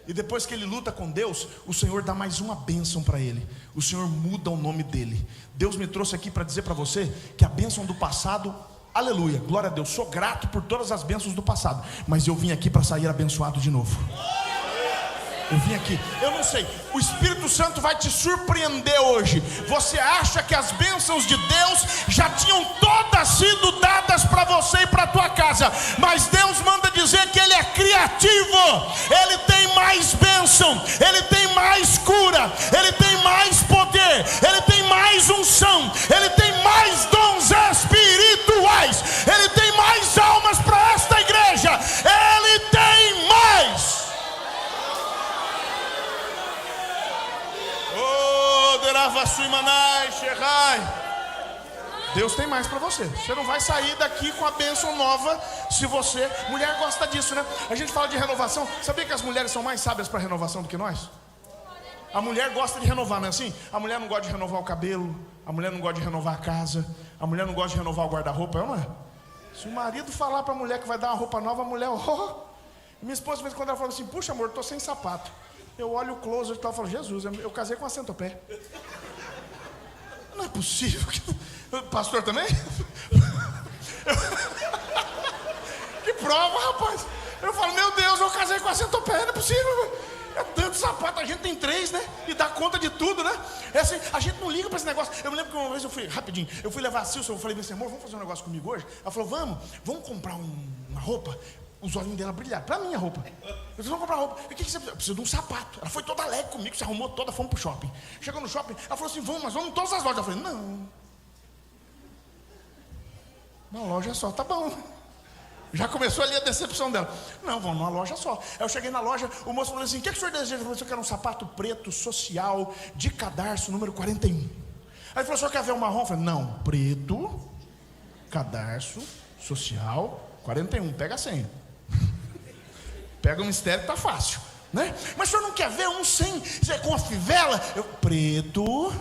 E depois que ele luta com Deus, o Senhor dá mais uma bênção para ele. O Senhor muda o nome dele. Deus me trouxe aqui para dizer para você que a bênção do passado, aleluia, glória a Deus, sou grato por todas as bênçãos do passado, mas eu vim aqui para sair abençoado de novo. Eu vim aqui, eu não sei, o Espírito Santo vai te surpreender hoje. Você acha que as bênçãos de Deus já tinham todas sido dadas para você e para a tua casa, mas Deus manda dizer que Ele é criativo. Ele tem mais bênção, Ele tem mais cura, Ele tem mais poder, Ele tem mais unção, Ele tem mais dons espirituais, Ele tem mais almas para esta igreja, Ele tem mais. Deus tem mais para você. Você não vai sair daqui com a bênção nova. Se você, mulher gosta disso, né? A gente fala de renovação. Sabia que as mulheres são mais sábias para renovação do que nós? A mulher gosta de renovar, não é assim? A mulher não gosta de renovar o cabelo, a mulher não gosta de renovar a casa, a mulher não gosta de renovar o guarda-roupa, não é? Se o marido falar para a mulher que vai dar uma roupa nova, a mulher, minha esposa, de vez em quando ela fala assim: puxa amor, estou sem sapato. Eu olho o closet e tal, falo: Jesus, eu casei com uma centopé. Não é possível. Pastor também? Que prova, rapaz. Eu falo: meu Deus, eu casei com a centopé, não é possível. É tanto sapato, a gente tem 3, né? E dá conta de tudo, né? É assim, a gente não liga para esse negócio. Eu me lembro que uma vez eu fui levar a Silson, eu falei assim: amor, vamos fazer um negócio comigo hoje? Ela falou: vamos comprar uma roupa. Os olhinhos dela brilharam, para mim a roupa. Eu disse: vamos comprar roupa. O que você precisa? Eu preciso de um sapato. Ela foi toda alegre comigo, se arrumou toda, fomos pro shopping. Chegou no shopping, ela falou assim: vamos em todas as lojas. Eu falei: não. Uma loja só, tá bom. Já começou ali a decepção dela. Não, vamos numa loja só. Aí eu cheguei na loja, o moço falou assim: o que o senhor deseja? Eu falei: eu quero um sapato preto, social, de cadarço, número 41. Aí ele falou: o senhor quer ver o marrom? Eu falei: não, preto, cadarço, social, 41, pega a senha. Pega o mistério que tá fácil, né? Mas o senhor não quer ver um sem, com a fivela? Eu: preto,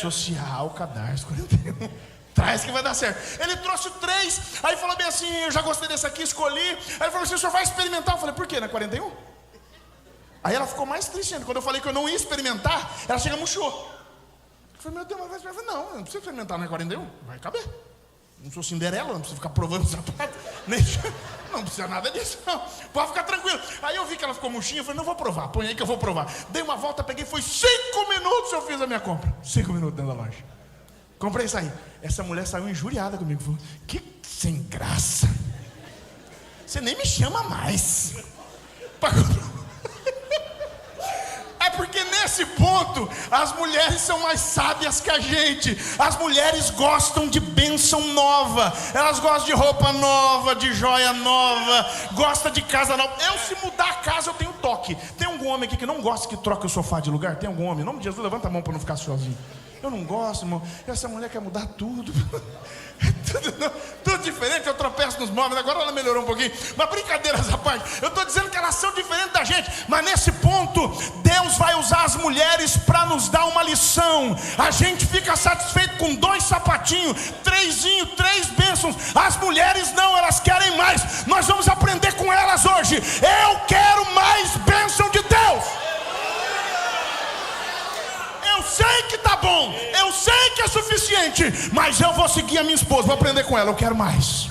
social, cadarço, 41. Traz que vai dar certo. Ele trouxe 3, aí falou bem assim, eu já gostei desse aqui, escolhi. Aí ele falou assim, o senhor vai experimentar? Eu falei, por quê? Não é 41? Aí ela ficou mais triste ainda. Quando eu falei que eu não ia experimentar, ela chega e murchou. Eu falei, meu Deus, mas vai experimentar? Não, eu não preciso experimentar, não é 41? Vai caber. Não sou Cinderela, não preciso ficar provando o sapato. Não precisa nada disso, não. Pode ficar tranquilo. Aí eu vi que ela ficou murchinha, eu falei, não vou provar, põe aí que eu vou provar. Dei uma volta, peguei, foi 5 minutos eu fiz a minha compra. 5 minutos dentro da loja. Comprei isso aí. Essa mulher saiu injuriada comigo. Falou, que sem graça. Você nem me chama mais. É porque nesse ponto as mulheres são mais sábias que a gente. As mulheres gostam de bênção nova. Elas gostam de roupa nova, de joia nova, gostam de casa nova. Eu, se mudar a casa, eu tenho toque. Tem algum homem aqui que não gosta que troque o sofá de lugar? Tem algum homem? Em nome de Jesus, levanta a mão para não ficar sozinho. Eu não gosto, irmão. Essa mulher quer mudar tudo. Tudo diferente, eu tropeço nos móveis. Agora ela melhorou um pouquinho. Mas brincadeiras à parte, eu estou dizendo que elas são diferentes da gente. Mas nesse ponto, Deus vai usar as mulheres para nos dar uma lição. A gente fica satisfeito com 2 sapatinhos, 3 bênçãos. As mulheres não, elas querem mais. Nós vamos aprender com elas hoje. Eu quero mais bênção de Deus. Eu sei que tá bom, eu sei que é suficiente, mas eu vou seguir a minha esposa, vou aprender com ela, eu quero mais.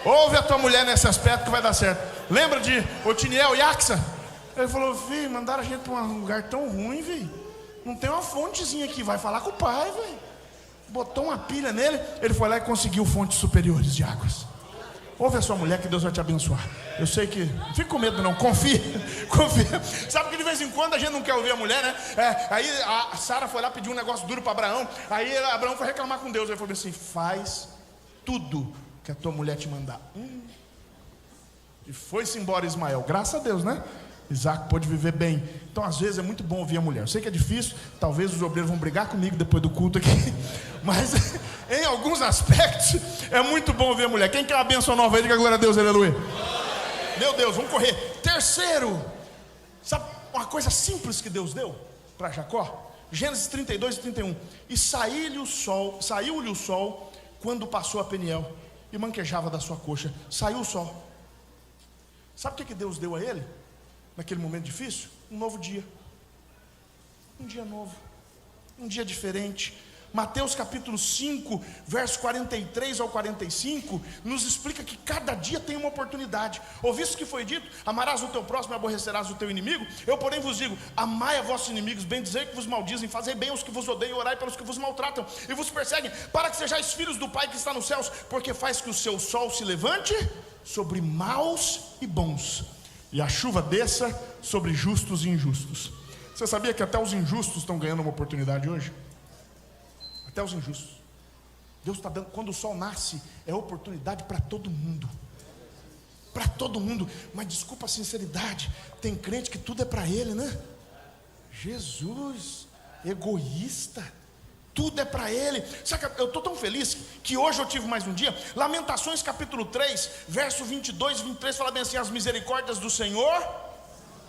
Ouve a tua mulher nesse aspecto que vai dar certo. Lembra de Otiniel e Axa? Ele falou, filho, mandaram a gente para um lugar tão ruim, filho. Não tem uma fontezinha aqui, vai falar com o pai, velho. Botou uma pilha nele, ele foi lá e conseguiu fontes superiores de águas. Ouve a sua mulher que Deus vai te abençoar. Eu sei que... Não fique com medo não, confia. Sabe que de vez em quando a gente não quer ouvir a mulher, né? Aí a Sara foi lá pedir um negócio duro para Abraão. Aí Abraão foi reclamar com Deus. Ele falou assim, faz tudo que a tua mulher te mandar. E foi-se embora Ismael. Graças a Deus, né? Isaac pôde viver bem. Então às vezes é muito bom ouvir a mulher. Eu sei que é difícil. Talvez os obreiros vão brigar comigo depois do culto aqui. Mas em alguns aspectos é muito bom ouvir a mulher. Quem quer uma bênção nova aí, diga glória a Deus, aleluia. Meu Deus, vamos correr. Terceiro, sabe uma coisa simples que Deus deu para Jacó? Gênesis 32 e 31. E saiu-lhe o sol quando passou a Peniel e manquejava da sua coxa. Saiu o sol. Sabe o que Deus deu a ele? Naquele momento difícil? Um novo dia. Um dia novo. Um dia diferente. Mateus capítulo 5, verso 43 ao 45, nos explica que cada dia tem uma oportunidade. Ouviste o que foi dito? Amarás o teu próximo e aborrecerás o teu inimigo. Eu porém vos digo, amai a vossos inimigos, bendizei que vos maldizem, fazei bem aos que vos odeiam, orai pelos que vos maltratam e vos perseguem, para que sejais filhos do Pai que está nos céus, porque faz que o seu sol se levante sobre maus e bons, e a chuva desça sobre justos e injustos. Você sabia que até os injustos estão ganhando uma oportunidade hoje? Até os injustos. Deus está dando, quando o sol nasce, é oportunidade para todo mundo. Para todo mundo. Mas desculpa a sinceridade, tem crente que tudo é para ele, né? Jesus, egoísta, tudo é para ele. Sabe, eu estou tão feliz que hoje eu tive mais um dia. Lamentações capítulo 3, verso 22 e 23, fala bem assim: as misericórdias do Senhor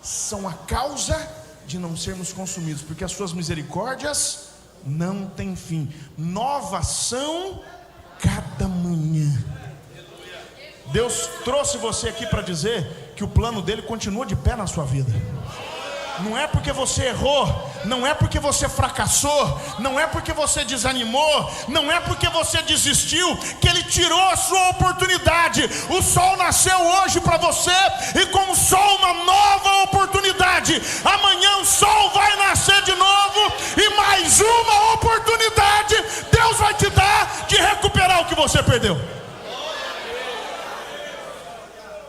são a causa de não sermos consumidos, porque as suas misericórdias não tem fim, novas são cada manhã. Deus trouxe você aqui para dizer que o plano dele continua de pé na sua vida. Não é porque você errou, não é porque você fracassou, não é porque você desanimou, não é porque você desistiu, que ele tirou a sua oportunidade. O sol nasceu hoje para você, e com o sol uma nova oportunidade. Amanhã o sol vai nascer de novo, e mais uma oportunidade Deus vai te dar de recuperar o que você perdeu.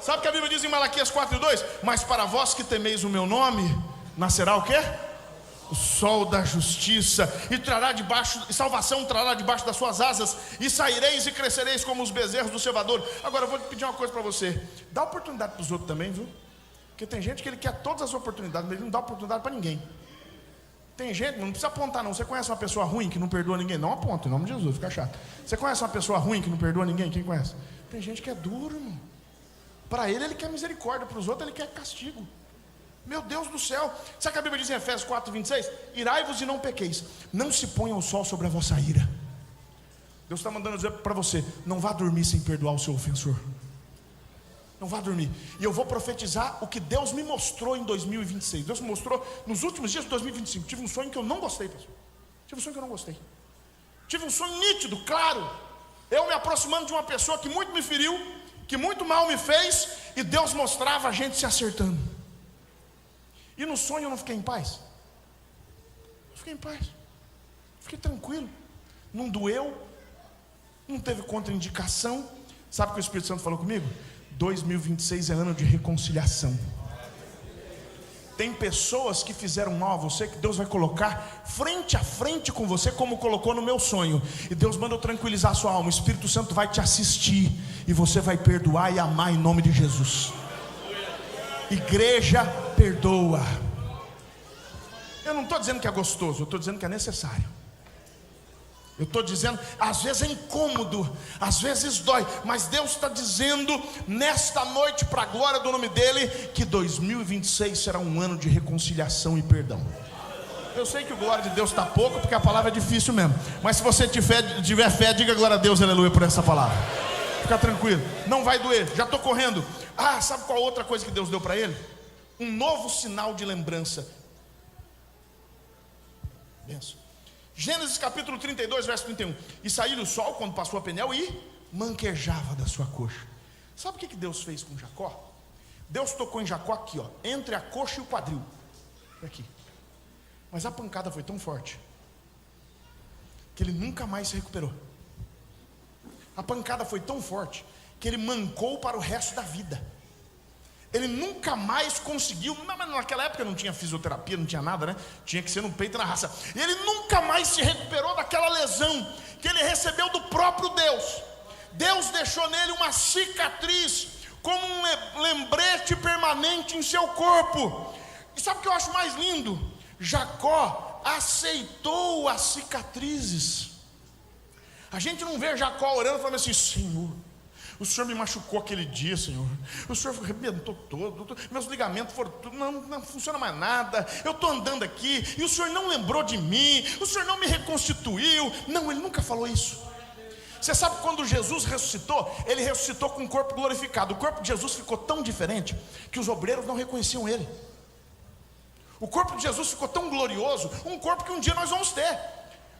Sabe o que a Bíblia diz em Malaquias 4:2? Mas para vós que temeis o meu nome, nascerá o quê? O sol da justiça, e salvação trará debaixo das suas asas, e saireis e crescereis como os bezerros do cevador. Agora eu vou te pedir uma coisa para você: dá oportunidade para os outros também, viu? Porque tem gente que ele quer todas as oportunidades, mas ele não dá oportunidade para ninguém. Tem gente, não precisa apontar não. Você conhece uma pessoa ruim que não perdoa ninguém? Não aponta, em nome de Jesus, fica chato. Você conhece uma pessoa ruim que não perdoa ninguém? Quem conhece? Tem gente que é duro, irmão. Para ele quer misericórdia, para os outros ele quer castigo. Meu Deus do céu. Sabe o que a Bíblia diz em Efésios 4:26? Irai-vos e não pequeis, não se ponha o sol sobre a vossa ira. Deus está mandando dizer para você: não vá dormir sem perdoar o seu ofensor. Não vá dormir. E eu vou profetizar o que Deus me mostrou em 2026. Deus me mostrou nos últimos dias de 2025. Tive um sonho que eu não gostei, pessoal. Tive um sonho que eu não gostei. Tive um sonho nítido, claro. Eu me aproximando de uma pessoa que muito me feriu, que muito mal me fez, e Deus mostrava a gente se acertando. E no sonho eu não fiquei em paz. Eu fiquei em paz. Fiquei tranquilo. Não doeu. Não teve contraindicação. Sabe o que o Espírito Santo falou comigo? 2026 é ano de reconciliação. Tem pessoas que fizeram mal a você, que Deus vai colocar frente a frente com você, como colocou no meu sonho. E Deus manda eu tranquilizar a sua alma. O Espírito Santo vai te assistir, e você vai perdoar e amar em nome de Jesus. Igreja, perdoa. Eu não estou dizendo que é gostoso, eu estou dizendo que é necessário. Eu estou dizendo, às vezes é incômodo, às vezes dói, mas Deus está dizendo nesta noite, para a glória do nome dEle, que 2026 será um ano de reconciliação e perdão. Eu sei que o glória de Deus está pouco, porque a palavra é difícil mesmo, mas se você tiver fé, diga glória a Deus, aleluia, por essa palavra. Fica tranquilo, não vai doer, já estou correndo. Sabe qual outra coisa que Deus deu para ele? Um novo sinal de lembrança. Benção. Gênesis capítulo 32, verso 31. E saiu o sol quando passou a Peniel e manquejava da sua coxa. Sabe o que Deus fez com Jacó? Deus tocou em Jacó aqui, ó, entre a coxa e o quadril. Aqui. Mas a pancada foi tão forte que ele nunca mais se recuperou. A pancada foi tão forte que ele mancou para o resto da vida. Ele nunca mais conseguiu, mas naquela época não tinha fisioterapia, não tinha nada, né? Tinha que ser no peito e na raça. E ele nunca mais se recuperou daquela lesão que ele recebeu do próprio Deus. Deus deixou nele uma cicatriz, como um lembrete permanente em seu corpo. E sabe o que eu acho mais lindo? Jacó aceitou as cicatrizes. A gente não vê Jacó orando e falando assim: Senhor, o Senhor me machucou aquele dia, Senhor. O Senhor arrebentou todo, meus ligamentos foram tudo, não funciona mais nada. Eu estou andando aqui e o Senhor não lembrou de mim, o Senhor não me reconstituiu. Não, ele nunca falou isso. Você sabe, quando Jesus ressuscitou, ele ressuscitou com um corpo glorificado. O corpo de Jesus ficou tão diferente que os obreiros não reconheciam ele. O corpo de Jesus ficou tão glorioso, um corpo que um dia nós vamos ter.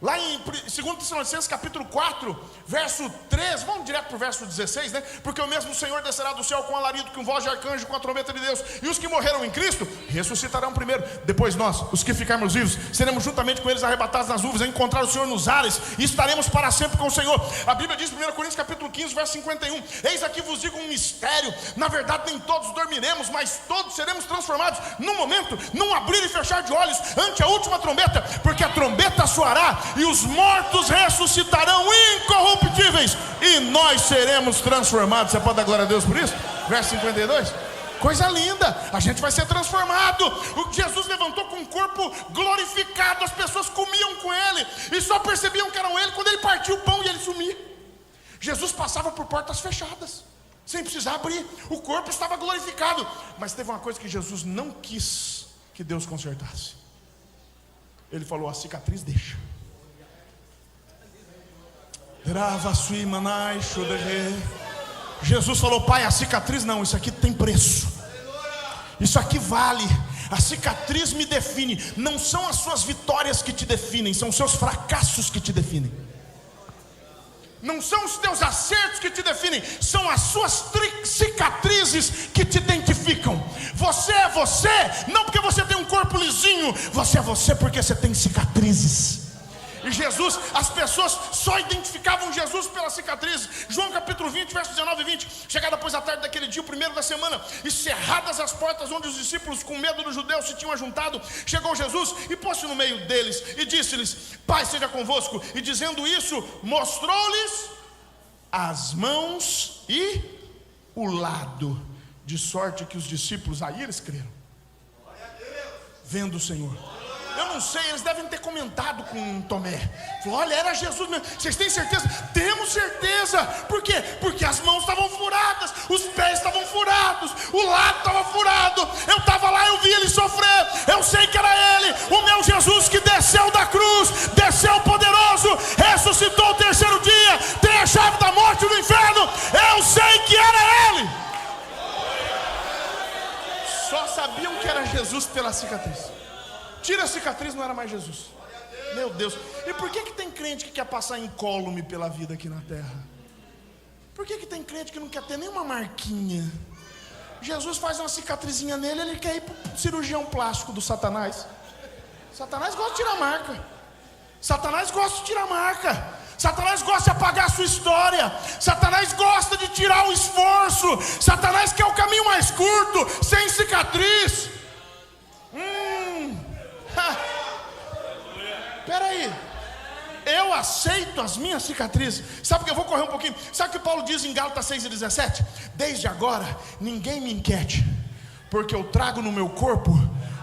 Lá em 2 Tessalonicenses capítulo 4, verso 3, vamos direto para o verso 16, né? Porque o mesmo Senhor descerá do céu com alarido, com voz de arcanjo, com a trombeta de Deus. E os que morreram em Cristo ressuscitarão primeiro. Depois nós, os que ficarmos vivos, seremos juntamente com eles arrebatados nas nuvens, a encontrar o Senhor nos ares, e estaremos para sempre com o Senhor. A Bíblia diz em 1 Coríntios capítulo 15, verso 51: Eis aqui vos digo um mistério. Na verdade nem todos dormiremos, mas todos seremos transformados num momento, num abrir e fechar de olhos, ante a última trombeta. Porque a trombeta soará e os mortos ressuscitarão incorruptíveis, e nós seremos transformados. Você pode dar glória a Deus por isso? Verso 52. Coisa linda, a gente vai ser transformado. O Jesus levantou com um corpo glorificado. As pessoas comiam com ele e só percebiam que eram ele quando ele partia o pão e ele sumia. Jesus passava por portas fechadas, sem precisar abrir. O corpo estava glorificado. Mas teve uma coisa que Jesus não quis que Deus consertasse. Ele falou: a cicatriz deixa. Jesus falou: Pai, a cicatriz não, isso aqui tem preço, isso aqui vale. A cicatriz me define. Não são as suas vitórias que te definem, são os seus fracassos que te definem. Não são os teus acertos que te definem, são as suas cicatrizes que te identificam. Você é você, não porque você tem um corpo lisinho, você é você porque você tem cicatrizes. E Jesus, as pessoas só identificavam Jesus pelas cicatrizes. João capítulo 20, versos 19 e 20. Chegada pois a tarde daquele dia, o primeiro da semana, e cerradas as portas onde os discípulos, com medo dos judeus, se tinham ajuntado, chegou Jesus e pôs-se no meio deles e disse-lhes: Pai seja convosco. E dizendo isso, mostrou-lhes as mãos e o lado, de sorte que os discípulos, aí eles creram, vendo o Senhor. Eu não sei, eles devem ter comentado com Tomé. Falou, olha, era Jesus mesmo. Vocês têm certeza? Temos certeza. Por quê? Porque as mãos estavam furadas, os pés estavam furados, o lado estava furado. Eu estava lá, eu vi ele sofrer. Eu sei que era ele, o meu Jesus que desceu da cruz, desceu poderoso, ressuscitou o terceiro dia, tem a chave da morte e do inferno. Eu sei que era ele. Só sabiam que era Jesus pela cicatriz. Tira a cicatriz, não era mais Jesus. Meu Deus. E por que tem crente que quer passar incólume pela vida aqui na terra? Por que tem crente que não quer ter nenhuma marquinha? Jesus faz uma cicatrizinha nele, ele quer ir para o cirurgião plástico do Satanás. Satanás gosta de tirar marca. Satanás gosta de tirar marca. Satanás gosta de apagar a sua história. Satanás gosta de tirar o esforço. Satanás quer o caminho mais curto, sem cicatriz. Peraí, eu aceito as minhas cicatrizes. Sabe que eu vou correr um pouquinho? Sabe o que Paulo diz em Gálatas 6:17? Desde agora, ninguém me inquiete, porque eu trago no meu corpo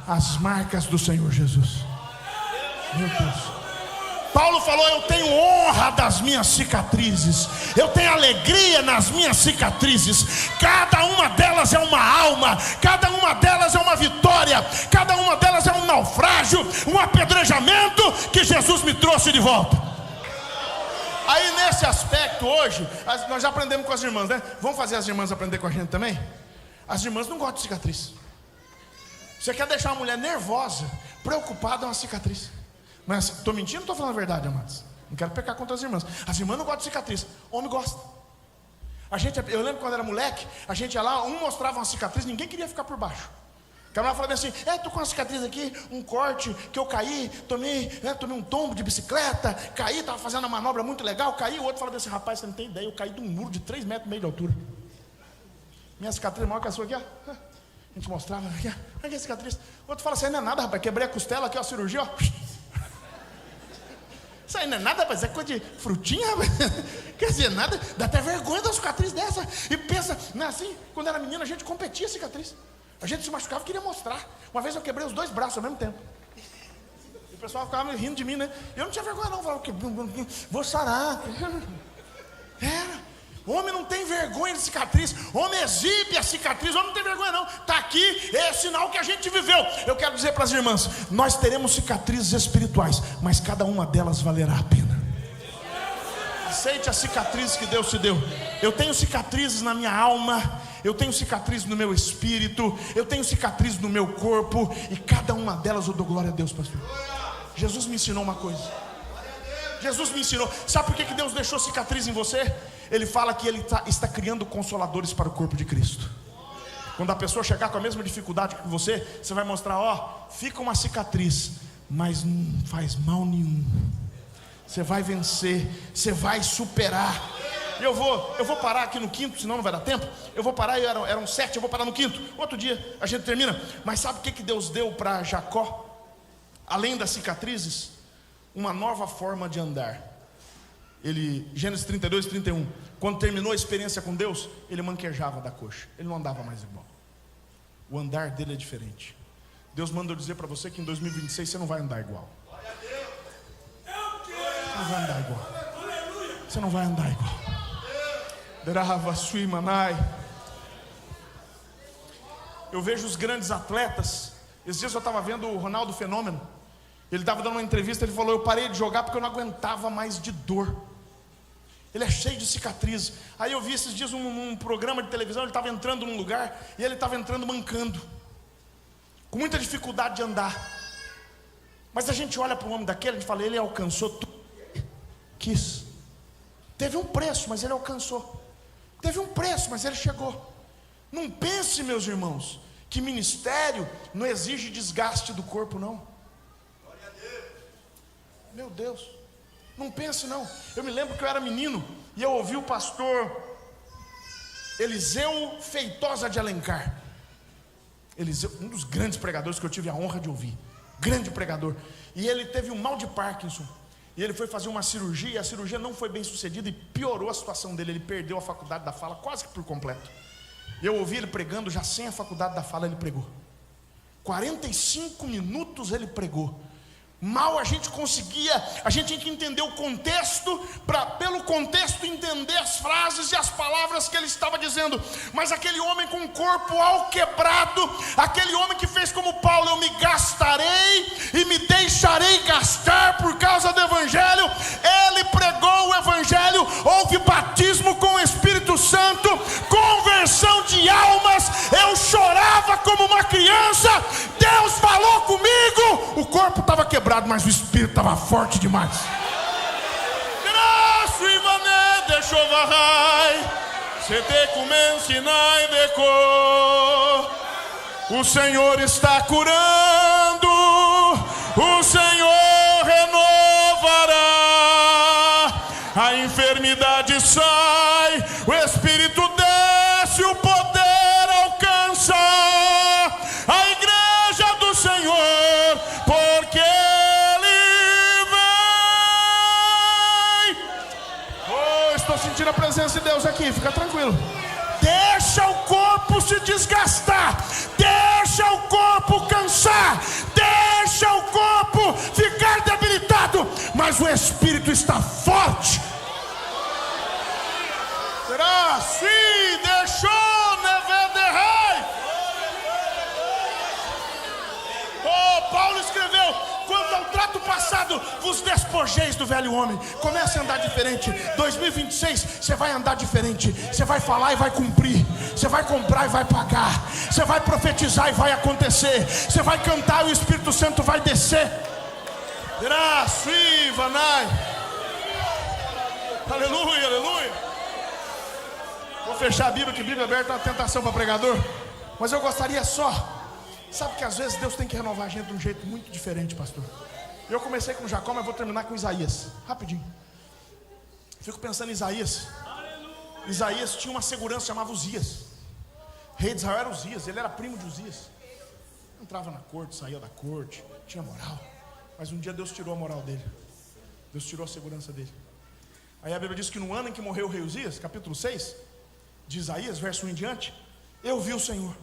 as marcas do Senhor Jesus. Meu Deus. Paulo falou, eu tenho honra das minhas cicatrizes, eu tenho alegria nas minhas cicatrizes. Cada uma delas é uma alma, cada uma delas é uma vitória, cada uma delas é um naufrágio, um apedrejamento que Jesus me trouxe de volta. Aí nesse aspecto hoje, nós já aprendemos com as irmãs, né? Vamos fazer as irmãs aprender com a gente também? As irmãs não gostam de cicatriz. Você quer deixar uma mulher nervosa, preocupada, é uma cicatriz. Mas estou mentindo ou estou falando a verdade, amados? Não quero pecar contra as irmãs. As irmãs não gostam de cicatriz, homem gosta. Eu lembro quando era moleque, a gente ia lá, um mostrava uma cicatriz, ninguém queria ficar por baixo. O camarada falava assim, estou com uma cicatriz aqui, um corte, que eu caí, tomei um tombo de bicicleta, caí, estava fazendo uma manobra muito legal, caí. O outro falava assim, rapaz, você não tem ideia, eu caí de um muro de 3,5 metros de altura. Minha cicatriz é maior que a sua aqui, ó. A gente mostrava, aqui a cicatriz. O outro fala assim, não é nada, rapaz, quebrei a costela aqui, ó, a cirurgia, ó. Isso aí não é nada, rapaz, é coisa de frutinha, rapaz. Quer dizer, nada, dá até vergonha da cicatriz dessa. E pensa, não é assim? Quando era menino, a gente competia a cicatriz. A gente se machucava e queria mostrar. Uma vez eu quebrei os 2 braços ao mesmo tempo. E o pessoal ficava rindo de mim, né? Eu não tinha vergonha não, eu falava, vou sarar. Era. Homem não tem vergonha de cicatriz. Homem exibe a cicatriz. Homem não tem vergonha não. Está aqui, é sinal que a gente viveu. Eu quero dizer para as irmãs, nós teremos cicatrizes espirituais, mas cada uma delas valerá a pena. Aceite as cicatrizes que Deus te deu. Eu tenho cicatrizes na minha alma, eu tenho cicatrizes no meu espírito, eu tenho cicatrizes no meu corpo, e cada uma delas eu dou glória a Deus, pastor. Jesus me ensinou uma coisa. Jesus me ensinou. Sabe por que Deus deixou cicatriz em você? Ele fala que Ele está criando consoladores para o corpo de Cristo. Quando a pessoa chegar com a mesma dificuldade que você vai mostrar, ó, fica uma cicatriz, mas não faz mal nenhum. Você vai vencer, você vai superar. Eu vou parar aqui no 5º, senão não vai dar tempo. Eu vou parar, eram 7, eu vou parar no 5º. Outro dia a gente termina. Mas sabe o que Deus deu para Jacó? Além das cicatrizes, uma nova forma de andar. Gênesis 32:31, quando terminou a experiência com Deus, ele manquejava da coxa, ele não andava mais igual. O andar dele é diferente. Deus manda eu dizer para você que em 2026 você não vai andar igual. Você não vai andar igual. Você não vai andar igual. Eu vejo os grandes atletas. Esses dias eu estava vendo o Ronaldo Fenômeno. Ele estava dando uma entrevista, ele falou, eu parei de jogar porque eu não aguentava mais de dor. Ele é cheio de cicatrizes. Aí eu vi esses dias um programa de televisão, ele estava entrando num lugar, e ele estava entrando mancando, com muita dificuldade de andar. Mas a gente olha para um homem daquele, a gente fala, ele alcançou tudo que quis. Teve um preço, mas ele alcançou. Teve um preço, mas ele chegou. Não pense, meus irmãos, que ministério não exige desgaste do corpo, não. Meu Deus, não pense não. Eu me lembro que eu era menino e eu ouvi o pastor Eliseu Feitosa de Alencar. Eliseu, um dos grandes pregadores que eu tive a honra de ouvir. Grande pregador. E ele teve um mal de Parkinson. E ele foi fazer uma cirurgia, e a cirurgia não foi bem sucedida e piorou a situação dele. Ele perdeu a faculdade da fala quase que por completo. Eu ouvi ele pregando, já sem a faculdade da fala ele pregou. 45 minutos ele pregou. Mal a gente tinha que entender o contexto, para pelo contexto entender as frases e as palavras que ele estava dizendo. Mas aquele homem com o corpo alquebrado, aquele homem que fez como Paulo: eu me gastarei e me deixarei gastar por causa do Evangelho. Ele pregou o Evangelho, houve batismo com o Espírito Santo, conversão de almas. Eu chorava como uma criança, Deus falou comigo. O corpo estava quebrado, mas o espírito estava forte demais. O Senhor está curando, o Senhor renovará. A enfermidade sai, o espírito desce, o poder alcança a igreja do Senhor, porque estou sentindo a presença de Deus aqui, fica tranquilo. Deixa o corpo se desgastar, deixa o corpo cansar, deixa o corpo ficar debilitado, mas o espírito está forte. Será assim? Deixou never. Paulo escreveu: quanto ao trato passado, vos despojeis do velho homem. Comece a andar diferente. 2026, você vai andar diferente. Você vai falar e vai cumprir. Você vai comprar e vai pagar. Você vai profetizar e vai acontecer. Você vai cantar e o Espírito Santo vai descer. Aleluia, aleluia. Vou fechar a Bíblia, que a Bíblia aberta é uma tentação para pregador. Mas eu gostaria só... Sabe que às vezes Deus tem que renovar a gente de um jeito muito diferente, pastor. Eu comecei com Jacó, mas vou terminar com Isaías, rapidinho. Fico pensando em Isaías. Isaías tinha uma segurança, chamava Uzias. Rei de Israel era Uzias, ele era primo de Uzias. Entrava na corte, saía da corte, tinha moral. Mas um dia Deus tirou a moral dele. Deus tirou a segurança dele. Aí a Bíblia diz que no ano em que morreu o rei Uzias, capítulo 6 de Isaías, verso 1 em diante, eu vi o Senhor.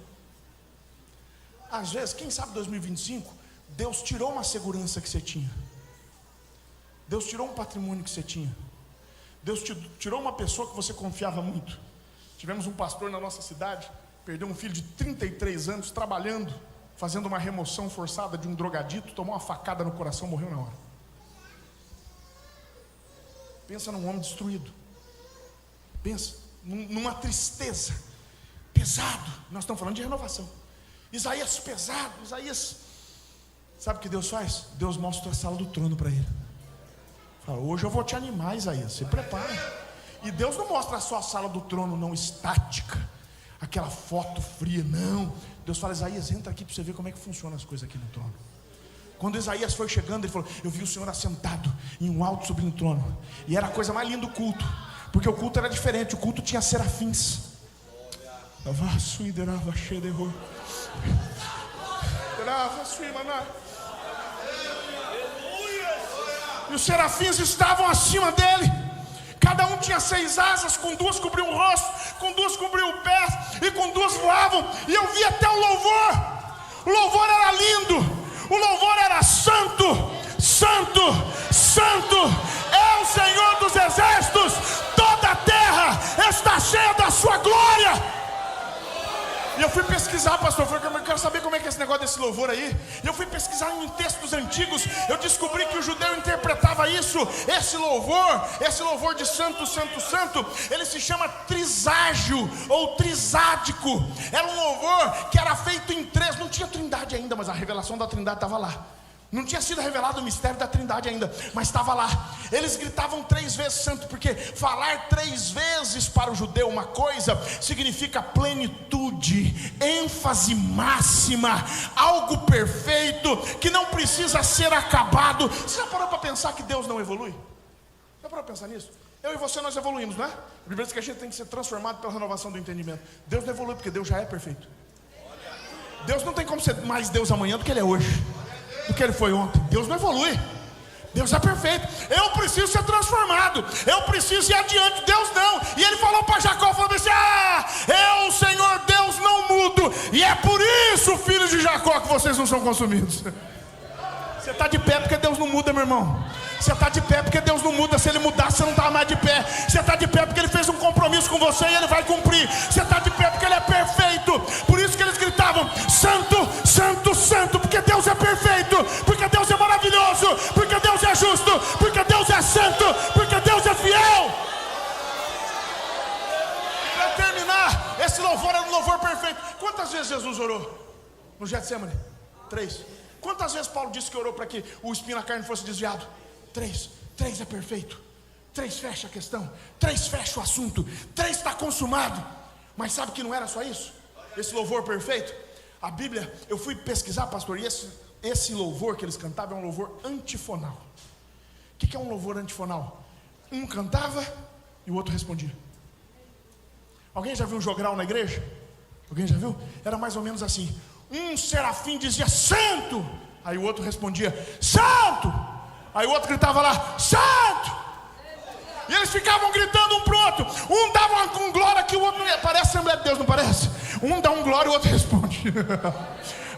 Às vezes, quem sabe 2025, Deus tirou uma segurança que você tinha. Deus tirou um patrimônio que você tinha. Deus tirou uma pessoa que você confiava muito. Tivemos um pastor na nossa cidade, perdeu um filho de 33 anos trabalhando, fazendo uma remoção forçada de um drogadito, tomou uma facada no coração, morreu na hora. Pensa num homem destruído. Pensa numa tristeza pesado. Nós estamos falando de renovação. Isaías pesado, Isaías. Sabe o que Deus faz? Deus mostra a sala do trono para ele. Fala: hoje eu vou te animar, Isaías, se prepara. E Deus não mostra só a sala do trono não estática, aquela foto fria, não. Deus fala: Isaías, entra aqui para você ver como é que funcionam as coisas aqui no trono. Quando Isaías foi chegando, ele falou: eu vi o Senhor assentado em um alto sublime trono. E era a coisa mais linda do culto, porque o culto era diferente, o culto tinha serafins. E os serafins estavam acima dele. Cada um tinha 6 asas, com 2 cobriam o rosto, com 2 cobriam o pé, e com 2 voavam. E eu vi até o louvor. O louvor era lindo. O louvor era santo, santo, santo é o Senhor dos exércitos. Toda a terra está cheia da sua glória. E eu fui pesquisar, pastor, eu quero saber como é que é esse negócio desse louvor aí. E eu fui pesquisar em textos antigos. Eu descobri que o judeu interpretava isso. Esse louvor de santo, santo, santo, ele se chama triságio ou trisádico. Era um louvor que era feito em 3. Não tinha trindade ainda, mas a revelação da trindade estava lá. Não tinha sido revelado o mistério da trindade ainda, mas estava lá. Eles gritavam 3 vezes santo, porque falar 3 vezes para o judeu uma coisa significa plenitude, ênfase máxima, algo perfeito que não precisa ser acabado. Você já parou para pensar que Deus não evolui? Já parou para pensar nisso? Eu e você, nós evoluímos, não é? A Bíblia diz que a gente tem que ser transformado pela renovação do entendimento. Deus não evolui porque Deus já é perfeito. Deus não tem como ser mais Deus amanhã do que Ele é hoje, do que Ele foi ontem. Deus não evolui. Deus é perfeito. Eu preciso ser transformado. Eu preciso ir adiante. Deus não. E Ele falou para Jacó, falou assim: eu, Senhor Deus, não mudo. E é por isso, filhos de Jacó, que vocês não são consumidos. Você está de pé porque Deus não muda, meu irmão. Você está de pé porque Deus não muda. Se Ele mudasse, você não estava mais de pé. Você está de pé porque Ele fez um compromisso com você e Ele vai cumprir. Você está de pé porque Ele é perfeito. Por isso que eles gritavam: Santo, Santo, Santo. Porque Deus é perfeito. Porque Deus é maravilhoso. Porque Deus é justo. Porque Deus é santo. Porque Deus é fiel. Para terminar, esse louvor era um louvor perfeito. Quantas vezes Jesus orou no Getsemane? 3. Quantas vezes Paulo disse que orou para que o espinho na carne fosse desviado? 3. 3 é perfeito. 3 fecha a questão. 3 fecha o assunto. 3 está consumado. Mas sabe que não era só isso? Esse louvor perfeito, a Bíblia, eu fui pesquisar, pastor, e esse louvor que eles cantavam é um louvor antifonal. O que é um louvor antifonal? Um cantava e o outro respondia. Alguém já viu um jogral na igreja? Alguém já viu? Era mais ou menos assim. Um serafim dizia santo, aí o outro respondia santo, aí o outro gritava lá santo, e eles ficavam gritando um pro outro. Um dava com glória que o outro não ia. Parece a Assembleia de Deus, não parece? Um dá um glória e o outro responde.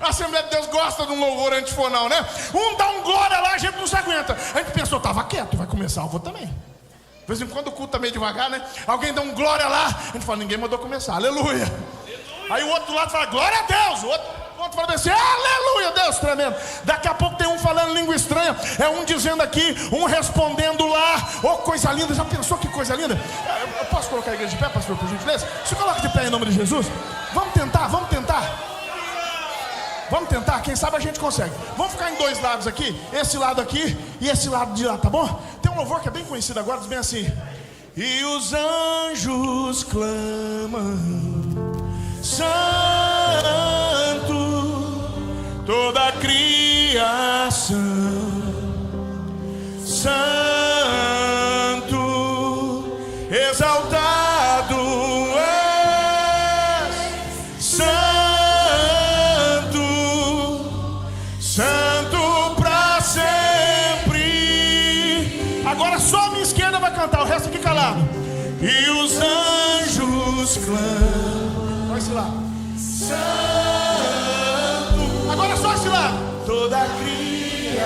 A Assembleia de Deus gosta de um louvor antifonal, né? Um dá um glória lá, a gente não se aguenta. A gente pensou, estava quieto, vai começar, eu vou também. De vez em quando o culto está meio devagar, né? Alguém dá um glória lá, a gente fala, ninguém mandou começar, aleluia. Aí o outro lado fala, glória a Deus. O outro fala assim, aleluia, Deus, tremendo. Daqui a pouco tem um falando língua estranha. É um dizendo aqui, um respondendo lá. Oh, coisa linda, já pensou que coisa linda? Eu posso colocar a igreja de pé, pastor, por gentileza? Se coloca de pé em nome de Jesus. Vamos tentar, vamos tentar. Vamos tentar, quem sabe a gente consegue. Vamos ficar em 2 lados aqui. Esse lado aqui e esse lado de lá, tá bom? Tem um louvor que é bem conhecido agora, diz bem assim. E os anjos clamam Santo, toda a criação, Santo, exaltado és, Santo, Santo para sempre. Agora só a minha esquerda vai cantar, o resto aqui calado. E os anjos clamam. Só esse lado. Santo. Agora só esse lado. Toda a criação.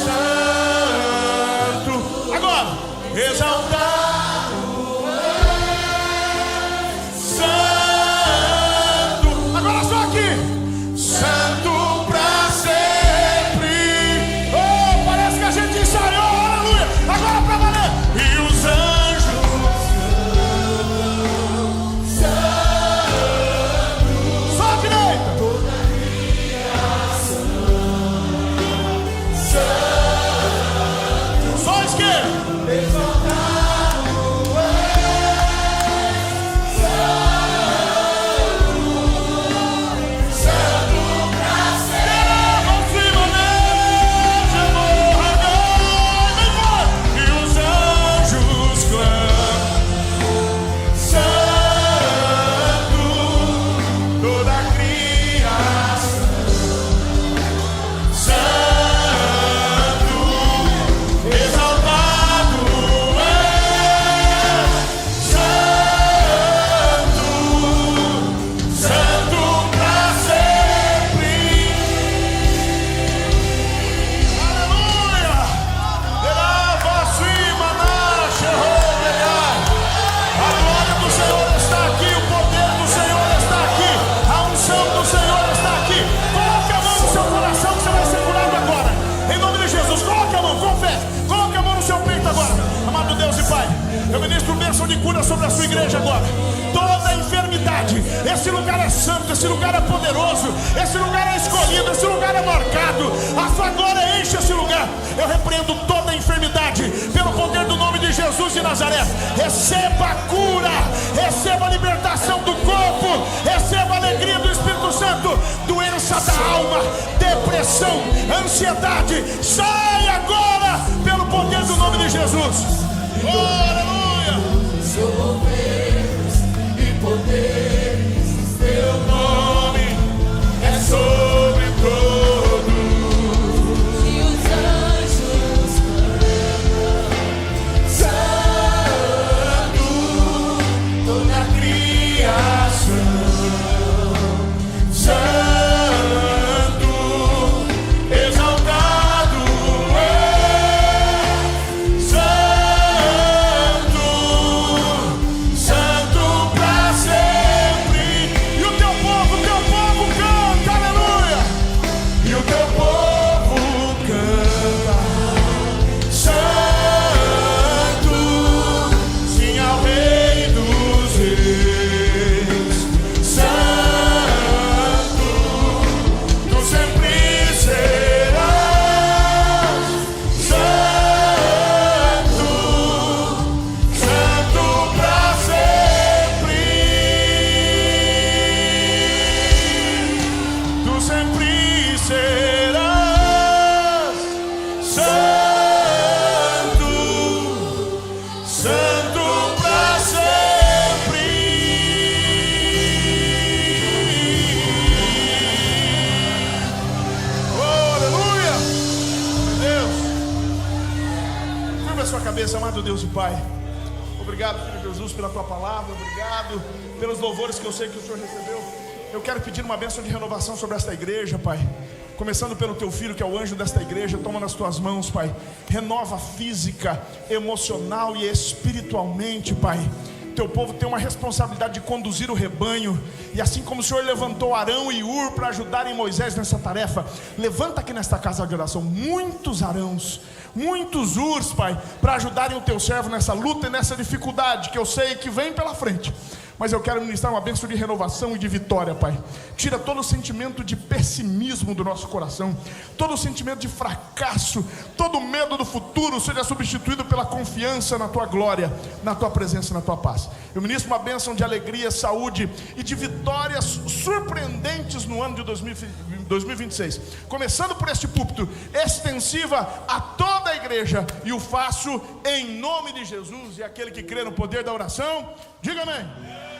Santo. Agora. Exaltado. Santo. Agora só aqui. Santo pra sempre. Oh, parece que a gente ensaiou. Aleluia. Agora pra valer. E os anjos. Eu ministro bênção de cura sobre a sua igreja agora. Toda enfermidade, esse lugar é santo, esse lugar é poderoso, esse lugar é escolhido, esse lugar é marcado. A sua glória enche esse lugar. Eu repreendo toda enfermidade pelo poder do nome de Jesus de Nazaré. Receba a cura, receba a libertação do corpo, receba a alegria do Espírito Santo. Doença da alma, depressão, ansiedade, sai agora pelo poder do nome de Jesus. Oh, aleluia! E poderes, teu nome é sobre todos. E os anjos santo, toda a criação, santo, sua cabeça, amado Deus e Pai. Obrigado, Filho Jesus, pela tua palavra. Obrigado pelos louvores que eu sei que o Senhor recebeu. Eu quero pedir uma bênção de renovação sobre esta igreja, Pai. Começando pelo teu filho, que é o anjo desta igreja. Toma nas tuas mãos, Pai. Renova física, emocional e espiritualmente, Pai. Teu povo tem uma responsabilidade de conduzir o rebanho. E assim como o Senhor levantou Arão e Ur para ajudarem Moisés nessa tarefa, levanta aqui nesta casa de oração muitos Arãos, muitos Urs, Pai, para ajudarem o teu servo nessa luta e nessa dificuldade que eu sei que vem pela frente. Mas eu quero ministrar uma bênção de renovação e de vitória, Pai. Tira todo o sentimento de pessimismo do nosso coração, todo o sentimento de fracasso, todo o medo do futuro seja substituído pela confiança na tua glória, na tua presença, na tua paz. Eu ministro uma bênção de alegria, saúde e de vitórias surpreendentes no ano de 2026, começando por este púlpito, extensiva a toda a igreja, e o faço em nome de Jesus. E aquele que crê no poder da oração, diga amém.